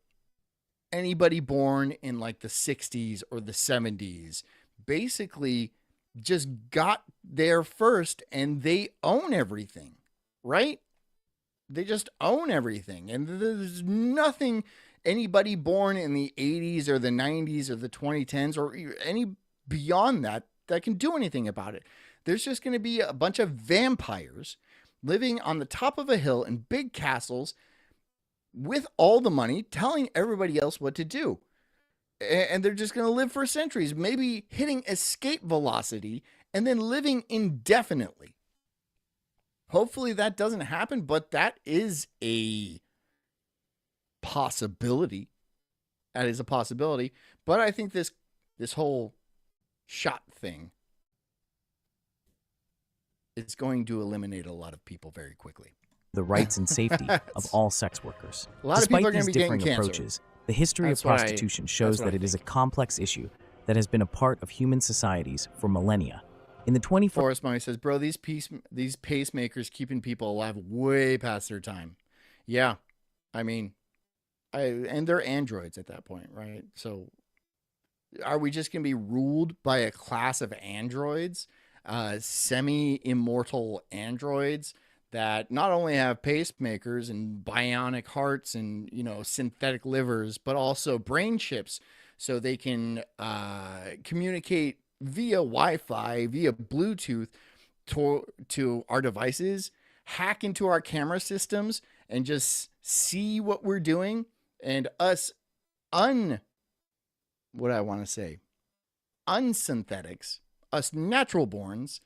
anybody born in like the 60s or the 70s basically just got there first and they own everything, right? They just own everything. And there's nothing anybody born in the 80s or the 90s or the 2010s or any beyond that can do anything about it. There's just going to be a bunch of vampires living on the top of a hill in big castles with all the money, telling everybody else what to do. And they're just going to live for centuries, maybe hitting escape velocity and then living indefinitely. Hopefully that doesn't happen, but that is a possibility. That is a possibility. But I think this whole shot thing is going to eliminate a lot of people very quickly. The rights and safety of all sex workers. A lot of people are going to be getting differing approaches, the history of prostitution shows that it is a complex issue that has been a part of human societies for millennia. In the 24th... Forest Mommy says, bro, these pacemakers keeping people alive way past their time. Yeah. I mean, and they're androids at that point, right? So are we just going to be ruled by a class of androids, semi-immortal androids that not only have pacemakers and bionic hearts and, synthetic livers, but also brain chips so they can communicate via Wi-Fi, via Bluetooth to our devices, hack into our camera systems and just see what we're doing, and us unsynthetics, us natural borns,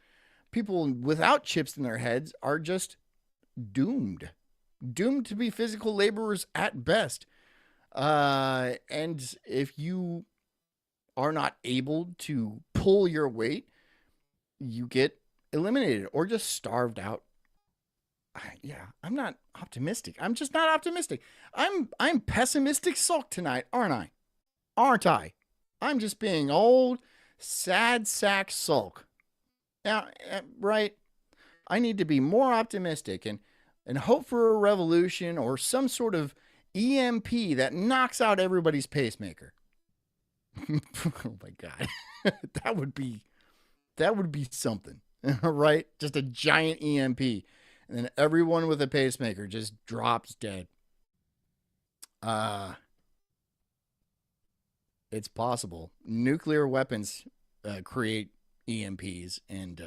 people without chips in their heads are just doomed to be physical laborers at best. And if you are not able to pull your weight, you get eliminated or just starved out. Yeah, I'm not optimistic. I'm just not optimistic. I'm pessimistic Sulk tonight, aren't I? I'm just being old, sad sack Sulk. Now, right? I need to be more optimistic and hope for a revolution or some sort of EMP that knocks out everybody's pacemaker. Oh my God. That would be something, right? Just a giant EMP. And then everyone with a pacemaker just drops dead. It's possible. Nuclear weapons create EMPs, and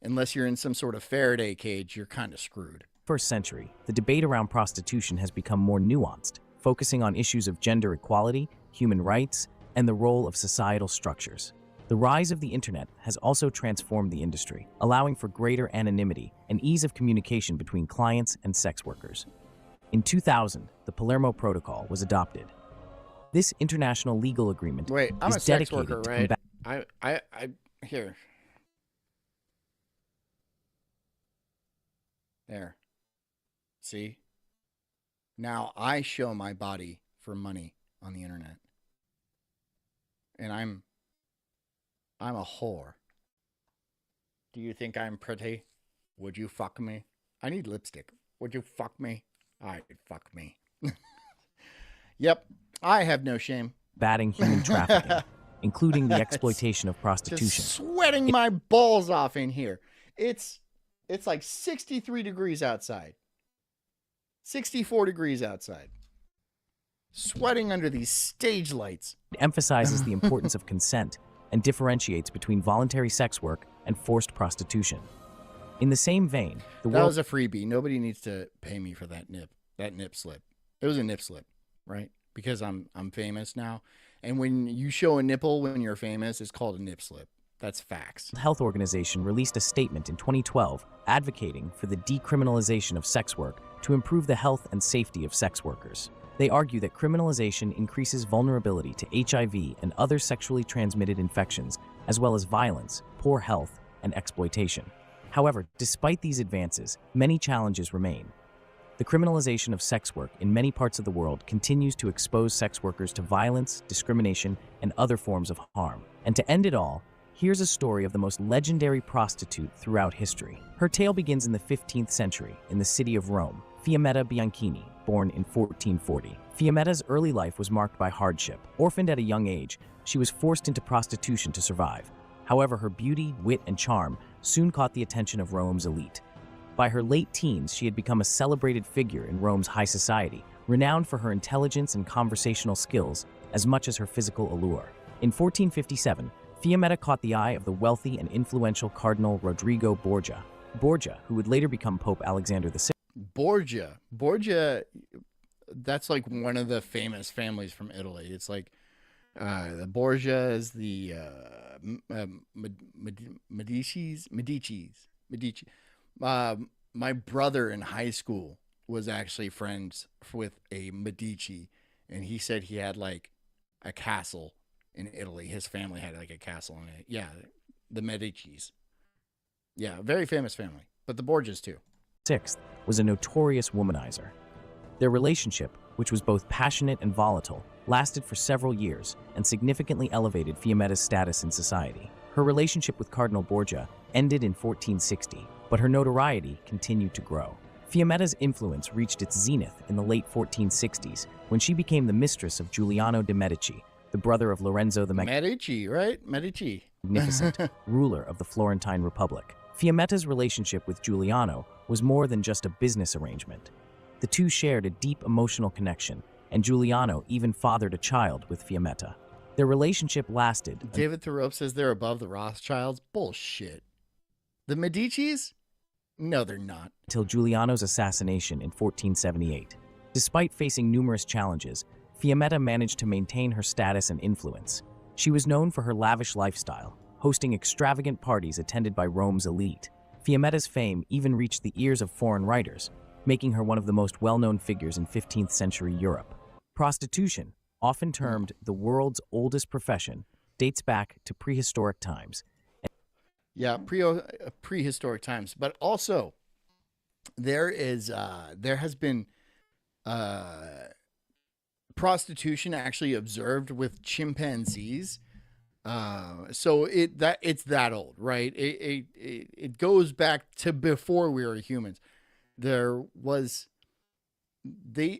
unless you're in some sort of Faraday cage, you're kind of screwed. First century, the debate around prostitution has become more nuanced, focusing on issues of gender equality, human rights, and the role of societal structures. The rise of the internet has also transformed the industry, allowing for greater anonymity and ease of communication between clients and sex workers. In 2000, the Palermo Protocol was adopted. This international legal agreement is dedicated to combat... Here. There. See? Now I show my body for money on the internet. And I'm a whore. Do you think I'm pretty? Would you fuck me? I need lipstick. Would you fuck me? Alright, fuck me. Yep. I have no shame. Batting human trafficking, including the exploitation of prostitution. Just sweating my balls off in here. It's like 63 degrees outside. 64 degrees outside. Sweating under these stage lights. It emphasizes the importance of consent and differentiates between voluntary sex work and forced prostitution. In the same vein, that was a freebie. Nobody needs to pay me for that nip slip. It was a nip slip, right? Because I'm famous now. And when you show a nipple when you're famous, it's called a nip slip. That's facts. The Health Organization released a statement in 2012 advocating for the decriminalization of sex work to improve the health and safety of sex workers. They argue that criminalization increases vulnerability to HIV and other sexually transmitted infections, as well as violence, poor health, and exploitation. However, despite these advances, many challenges remain. The criminalization of sex work in many parts of the world continues to expose sex workers to violence, discrimination, and other forms of harm. And to end it all, here's a story of the most legendary prostitute throughout history. Her tale begins in the 15th century in the city of Rome. Fiammetta Bianchini, born in 1440. Fiammetta's early life was marked by hardship. Orphaned at a young age, she was forced into prostitution to survive. However, her beauty, wit, and charm soon caught the attention of Rome's elite. By her late teens, she had become a celebrated figure in Rome's high society, renowned for her intelligence and conversational skills as much as her physical allure. In 1457, Fiammetta caught the eye of the wealthy and influential Cardinal Rodrigo Borgia. Borgia, who would later become Pope Alexander VI. Borgia, that's like one of the famous families from Italy. It's like the Borgias, the Medici. My brother in high school was actually friends with a Medici, and he said he had like a castle in Italy. His family had like a castle in it. Yeah, the Medicis. Yeah, very famous family, but the Borgias too. Sixth was a notorious womanizer. Their relationship, which was both passionate and volatile, lasted for several years and significantly elevated Fiammetta's status in society. Her relationship with Cardinal Borgia ended in 1460, but her notoriety continued to grow. Fiammetta's influence reached its zenith in the late 1460s when she became the mistress of Giuliano de' Medici, the brother of Lorenzo the Medici, right? Medici. Magnificent, ruler of the Florentine Republic. Fiammetta's relationship with Giuliano was more than just a business arrangement. The two shared a deep emotional connection, and Giuliano even fathered a child with Fiammetta. Their relationship lasted. David Thoreau says they're above the Rothschilds. Bullshit. The Medicis? No, they're not. Until Giuliano's assassination in 1478. Despite facing numerous challenges, Fiammetta managed to maintain her status and influence. She was known for her lavish lifestyle, hosting extravagant parties attended by Rome's elite. Fiammetta's fame even reached the ears of foreign writers, making her one of the most well-known figures in 15th century Europe. Prostitution, often termed the world's oldest profession, dates back to prehistoric times. Yeah, prehistoric times, but also there has been prostitution actually observed with chimpanzees. So it's that old, right? It goes back to before we were humans. They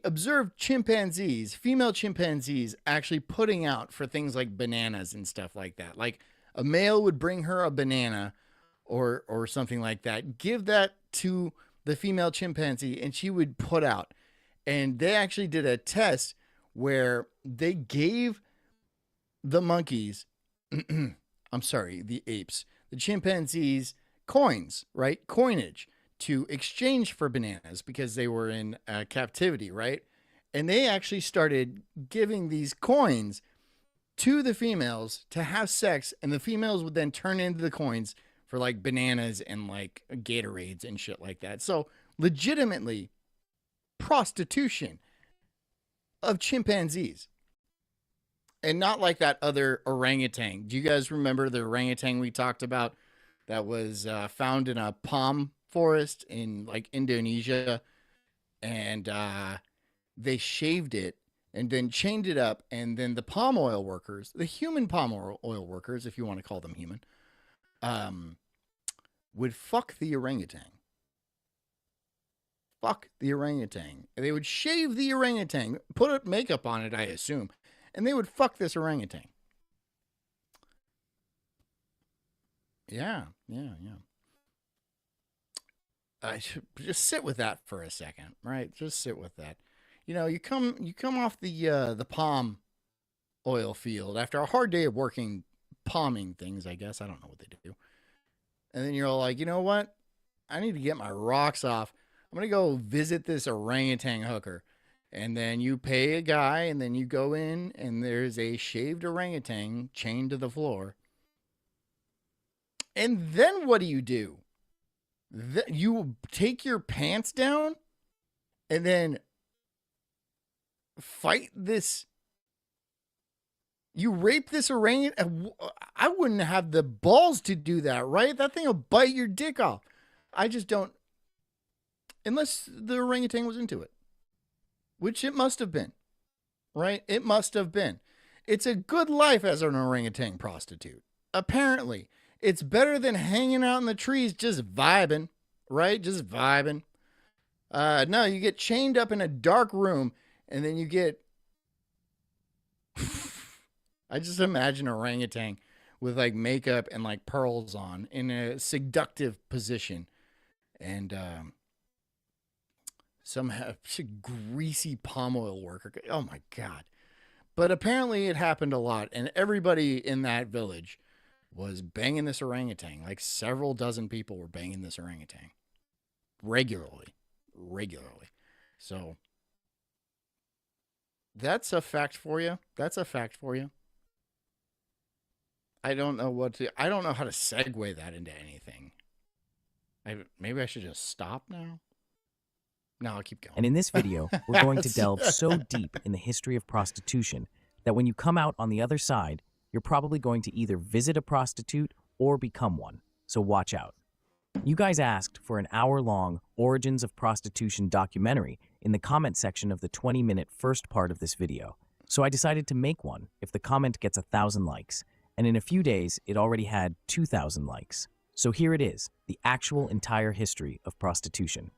observed chimpanzees, female chimpanzees, actually putting out for things like bananas and stuff like that. Like a male would bring her a banana or something like that, give that to the female chimpanzee, and she would put out. And they actually did a test where they gave the monkeys, the apes, the chimpanzees, coins, right? Coinage to exchange for bananas because they were in captivity, right? And they actually started giving these coins to the females to have sex, and the females would then turn into the coins for like bananas and like Gatorades and shit like that. So legitimately prostitution of chimpanzees. And not like that other orangutan. Do you guys remember the orangutan we talked about that was found in a palm forest in like Indonesia? And they shaved it and then chained it up. And then the palm oil workers, the human palm oil workers, if you want to call them human, would fuck the orangutan. Fuck the orangutan. They would shave the orangutan, put makeup on it, I assume, and they would fuck this orangutan. Yeah. just sit with that for a second, right? Just sit with that. You come off the palm oil field after a hard day of working palming things, I guess. I don't know what they do. And then you're all like, you know what? I need to get my rocks off. I'm going to go visit this orangutan hooker. And then you pay a guy, and then you go in, and there's a shaved orangutan chained to the floor. And then what do? You take your pants down and then fight this. You rape this orangutan. I wouldn't have the balls to do that, right? That thing will bite your dick off. I just don't. Unless the orangutan was into it. Which it must have been, right? It must have been. It's a good life as an orangutan prostitute. Apparently, it's better than hanging out in the trees just vibing, right? Just vibing. No, you get chained up in a dark room, and then you get... I just imagine an orangutan with like makeup and like pearls on in a seductive position. And... some greasy palm oil worker. Oh my God. But apparently it happened a lot. And everybody in that village was banging this orangutan. Like several dozen people were banging this orangutan. Regularly. So that's a fact for you. I don't know how to segue that into anything. Maybe I should just stop now. No, I'll keep going. And in this video, we're going to delve so deep in the history of prostitution that when you come out on the other side, you're probably going to either visit a prostitute or become one. So watch out. You guys asked for an hour-long Origins of Prostitution documentary in the comment section of the 20-minute first part of this video. So I decided to make one if the comment gets 1,000 likes. And in a few days, it already had 2,000 likes. So here it is, the actual entire history of prostitution.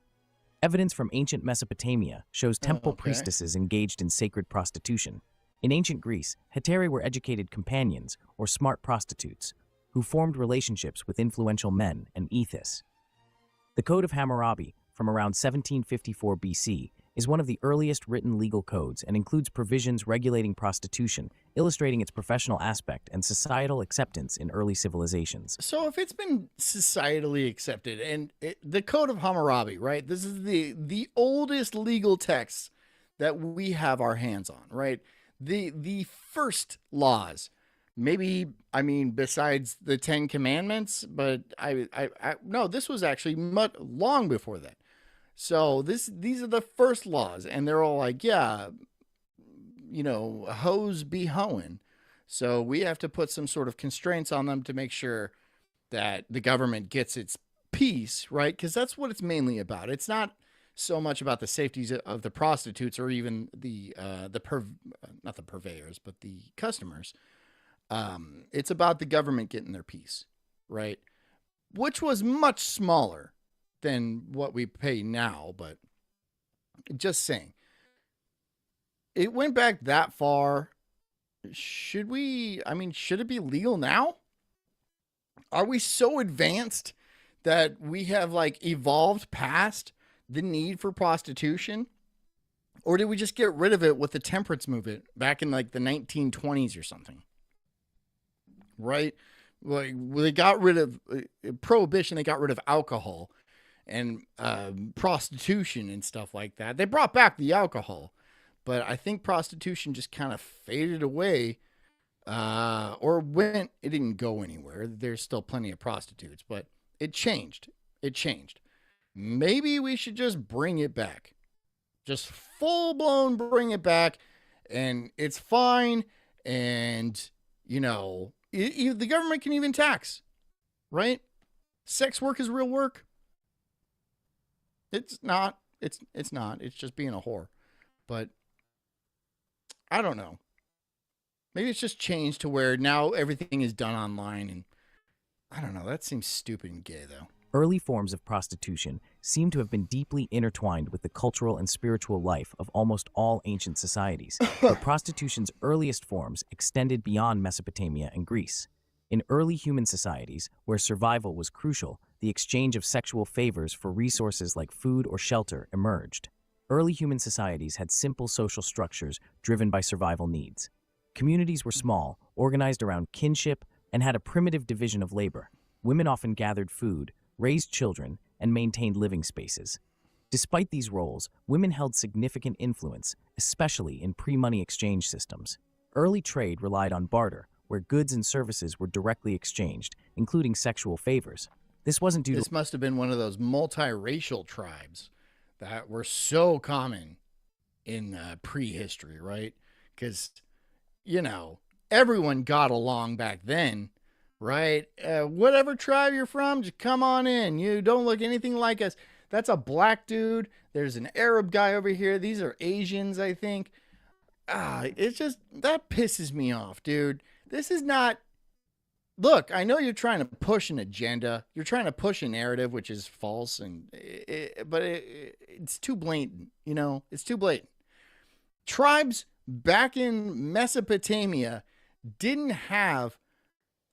Evidence from ancient Mesopotamia shows temple priestesses engaged in sacred prostitution. In ancient Greece, hetairai were educated companions, or smart prostitutes, who formed relationships with influential men and ethis. The Code of Hammurabi, from around 1754 BC, is one of the earliest written legal codes and includes provisions regulating prostitution, illustrating its professional aspect and societal acceptance in early civilizations. So if it's been societally accepted, and the Code of Hammurabi, right? This is the oldest legal text that we have our hands on, right? The first laws, maybe, I mean, besides the 10 Commandments, but no, this was actually much long before that. So these are the first laws, and they're all like, yeah, hoes be hoeing. So we have to put some sort of constraints on them to make sure that the government gets its piece, right? Because that's what it's mainly about. It's not so much about the safeties of the prostitutes or even not the purveyors, but the customers. It's about the government getting their piece, right? Which was much smaller than what we pay now, but just saying. It went back that far. Should it be legal now? Are we so advanced that we have like evolved past the need for prostitution? Or did we just get rid of it with the temperance movement back in like the 1920s or something? Right? Like they got rid of prohibition, they got rid of alcohol and prostitution and stuff like that. They brought back the alcohol, but I think prostitution just kind of faded away, it didn't go anywhere. There's still plenty of prostitutes, but it changed. Maybe we should just bring it back. Just full blown bring it back, and it's fine. And, the government can even tax, right? Sex work is real work. It's not. It's not. It's just being a whore. But I don't know. Maybe it's just changed to where now everything is done online, and I don't know. That seems stupid and gay, though. Early forms of prostitution seem to have been deeply intertwined with the cultural and spiritual life of almost all ancient societies, but prostitution's earliest forms extended beyond Mesopotamia and Greece. In early human societies, where survival was crucial, the exchange of sexual favors for resources like food or shelter emerged. Early human societies had simple social structures driven by survival needs. Communities were small, organized around kinship, and had a primitive division of labor. Women often gathered food, raised children, and maintained living spaces. Despite these roles, women held significant influence, especially in pre-money exchange systems. Early trade relied on barter, where goods and services were directly exchanged, including sexual favors. This wasn't due to... This must have been one of those multiracial tribes that were so common in prehistory, right? Because, you know, everyone got along back then, right? Whatever tribe you're from, just come on in. You don't look anything like us. That's a black dude. There's an Arab guy over here. These are Asians, I think. It's just, that pisses me off, dude. This is not, look, I know you're trying to push an agenda. You're trying to push a narrative, which is false, but it's too blatant, you know? It's too blatant. Tribes back in Mesopotamia didn't have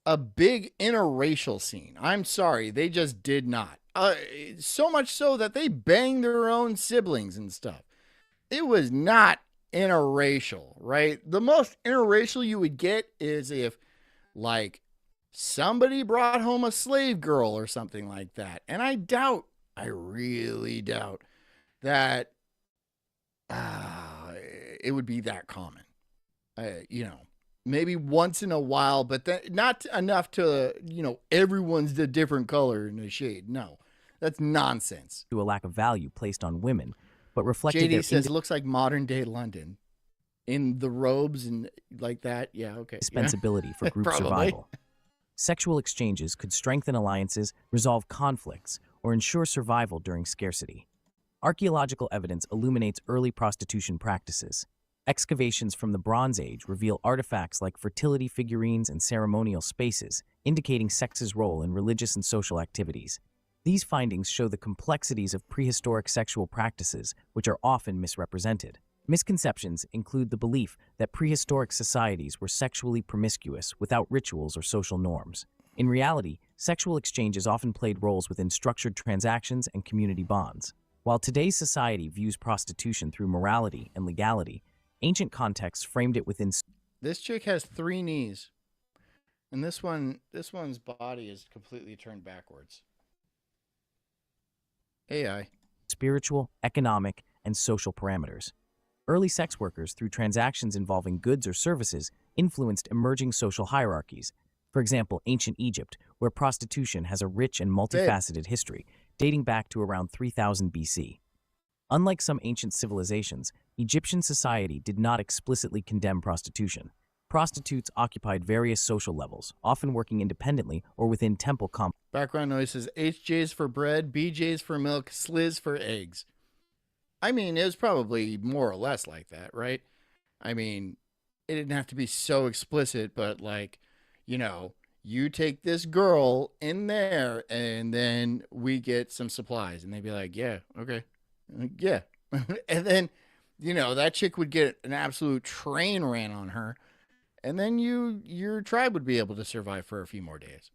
a big interracial scene. I'm sorry, they just did not. So much so that they banged their own siblings and stuff. It was not interracial, right? The most interracial you would get is if, like, somebody brought home a slave girl or something like that. And I really doubt that it would be that common. You know, maybe once in a while, but not enough to, you know, everyone's a different color in a shade. No, that's nonsense. To a lack of value placed on women, but reflected... JD says it looks like modern day London in the robes and like that. Yeah, okay. Dispensability for group survival. Sexual exchanges could strengthen alliances, resolve conflicts, or ensure survival during scarcity. Archaeological evidence illuminates early prostitution practices. Excavations from the Bronze Age reveal artifacts like fertility figurines and ceremonial spaces, indicating sex's role in religious and social activities. These findings show the complexities of prehistoric sexual practices, which are often misrepresented. Misconceptions include the belief that prehistoric societies were sexually promiscuous without rituals or social norms. In reality, sexual exchanges often played roles within structured transactions and community bonds. While today's society views prostitution through morality and legality, ancient contexts framed it within... This chick has 3 knees, and this one's body is completely turned backwards. AI. Spiritual, economic, and social parameters. Early sex workers, through transactions involving goods or services, influenced emerging social hierarchies. For example, ancient Egypt, where prostitution has a rich and multifaceted history, dating back to around 3000 BC. Unlike some ancient civilizations, Egyptian society did not explicitly condemn prostitution. Prostitutes occupied various social levels, often working independently or within temple complexes. Background noise says HJ's for bread, BJ's for milk, Sliz for eggs. I mean, it was probably more or less like that, right? I mean, it didn't have to be so explicit, but like, you know, you take this girl in there and then we get some supplies. And they'd be like, yeah, okay. Yeah. And then, you know, that chick would get an absolute train ran on her. And then your tribe would be able to survive for a few more days.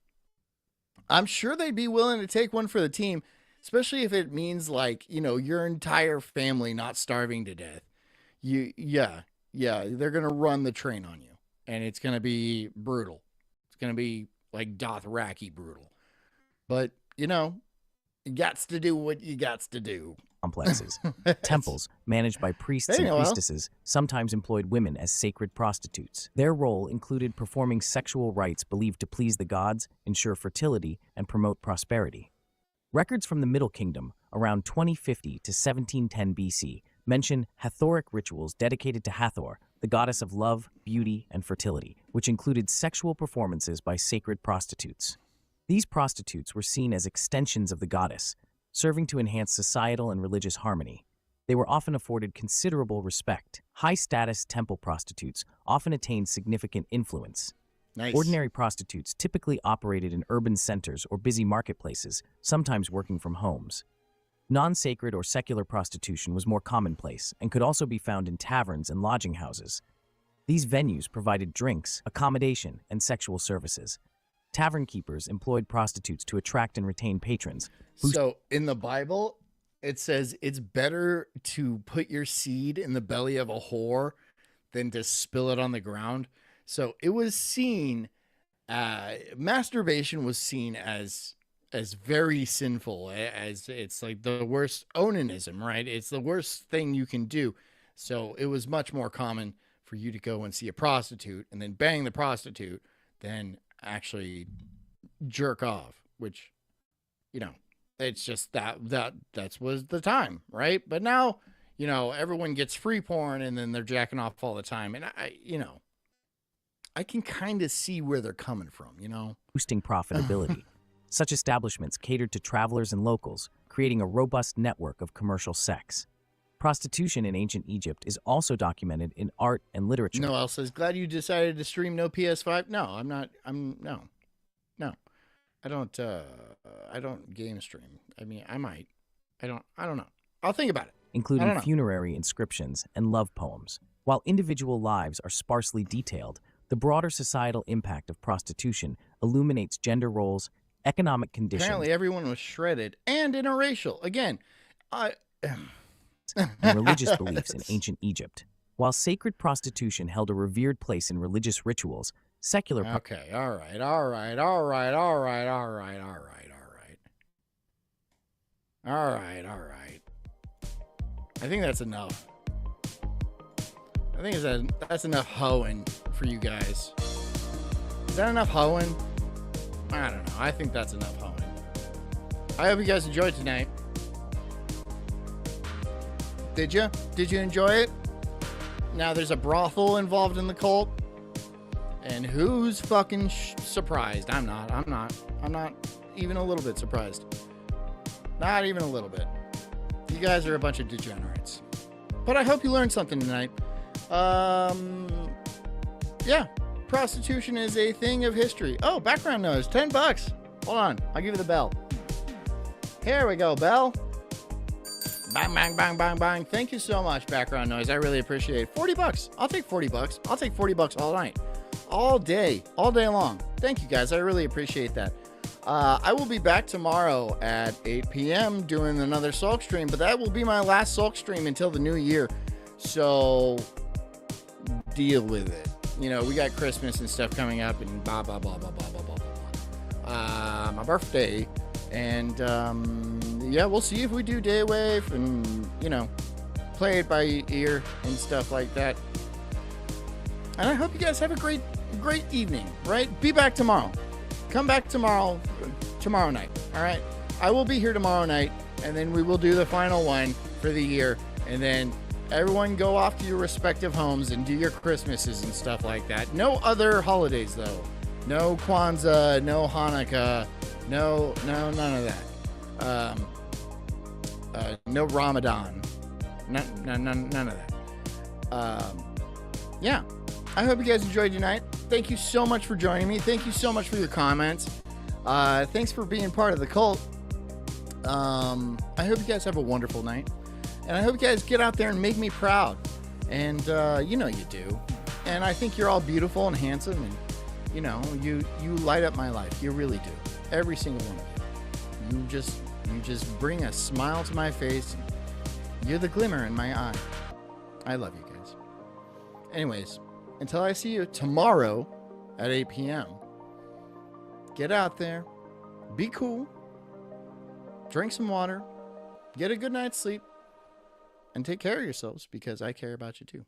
I'm sure they'd be willing to take one for the team, especially if it means, like, you know, your entire family not starving to death. Yeah, they're going to run the train on you. And it's going to be brutal. It's going to be, like, Dothraki brutal. But, you know, you gots to do what you gots to do. Complexes. Temples, managed by priests and priestesses, sometimes employed women as sacred prostitutes. Their role included performing sexual rites believed to please the gods, ensure fertility, and promote prosperity. Records from the Middle Kingdom, around 2050 to 1710 BC, mention Hathoric rituals dedicated to Hathor, the goddess of love, beauty, and fertility, which included sexual performances by sacred prostitutes. These prostitutes were seen as extensions of the goddess, serving to enhance societal and religious harmony. They were often afforded considerable respect. High-status temple prostitutes often attained significant influence. Nice. Ordinary prostitutes typically operated in urban centers or busy marketplaces, sometimes working from homes. Non-sacred or secular prostitution was more commonplace and could also be found in taverns and lodging houses. These venues provided drinks, accommodation, and sexual services. Tavern keepers employed prostitutes to attract and retain patrons. So in the Bible, it says it's better to put your seed in the belly of a whore than to spill it on the ground. So it was seen, masturbation was seen as very sinful, as it's like the worst onanism, right? It's the worst thing you can do. So it was much more common for you to go and see a prostitute and then bang the prostitute than actually jerk off, which, you know, it's just that was the time, right? But now, you know, everyone gets free porn and then they're jacking off all the time. And I can kind of see where they're coming from, you know? Boosting profitability. Such establishments catered to travelers and locals, creating a robust network of commercial sex. Prostitution in ancient Egypt is also documented in art and literature. Noel says, glad you decided to stream no PS5. No, I'm not. No. I don't game stream. I mean, I might. I don't know. I'll think about it. Including funerary inscriptions and love poems. While individual lives are sparsely detailed, the broader societal impact of prostitution illuminates gender roles, economic conditions. Apparently everyone was shredded and interracial. Again, and religious beliefs in ancient Egypt. While sacred prostitution held a revered place in religious rituals, secular... Okay, all right. I think that's enough. I think that's enough hoeing for you guys. Is that enough hoeing? I don't know. I think that's enough hoeing. I hope you guys enjoyed tonight. Did you? Did you enjoy it? Now there's a brothel involved in the cult. And who's fucking surprised? I'm not even a little bit surprised. Not even a little bit. You guys are a bunch of degenerates. But I hope you learned something tonight. Yeah. Prostitution is a thing of history. Oh, background noise. $10. Hold on. I'll give you the bell. Here we go, bell. Bang, bang, bang, bang, bang. Thank you so much, background noise. I really appreciate it. $40. I'll take $40. I'll take $40 all night. All day long. Thank you, guys. I really appreciate that. I will be back tomorrow at 8 p.m. doing another Sulk stream, but that will be my last Sulk stream until the new year. So deal with it. You know, we got Christmas and stuff coming up and blah, blah, blah, blah, blah, blah, blah, blah. My birthday. And, yeah, we'll see if we do Daywave and, you know, play it by ear and stuff like that. And I hope you guys have a great evening, right? Be back tomorrow. Come back tomorrow night, all right? I will be here tomorrow night, and then we will do the final one for the year. And then everyone go off to your respective homes and do your Christmases and stuff like that. No other holidays, though. No Kwanzaa, no Hanukkah, no, none of that. No Ramadan. None of that. Yeah. I hope you guys enjoyed tonight. Thank you so much for joining me. Thank you so much for your comments. Thanks for being part of the cult. I hope you guys have a wonderful night. And I hope you guys get out there and make me proud. And you know you do. And I think you're all beautiful and handsome. And, you know, you light up my life. You really do. Every single one of you. You just bring a smile to my face. You're the glimmer in my eye. I love you guys. Anyways, until I see you tomorrow at 8 p.m., get out there, be cool, drink some water, get a good night's sleep, and take care of yourselves because I care about you too.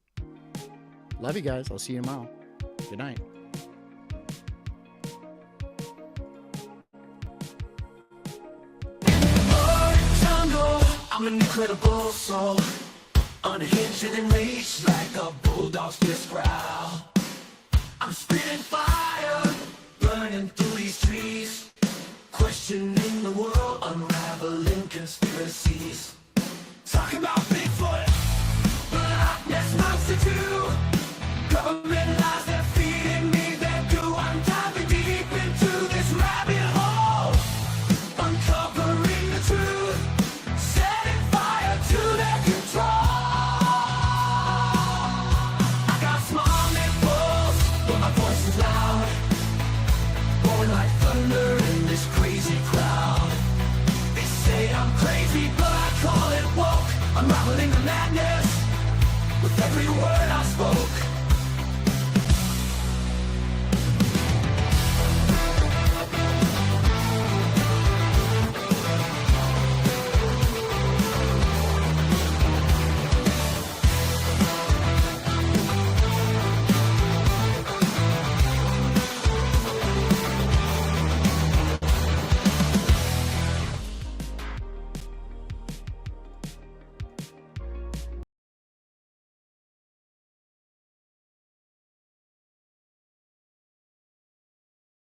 Love you guys. I'll see you tomorrow. Good night. I'm an incredible soul, unhinged and enraged like a bulldog's fierce growl. I'm spitting fire, burning through these trees, questioning the world, unraveling conspiracies. Talking about Bigfoot, Black Ness Monster 2, government lies that feeding me their goo. I'm diving deep into this rabbit hole, uncovering the truth, setting fire to their control. I got small nipples, but my voice is loud, going like Every word I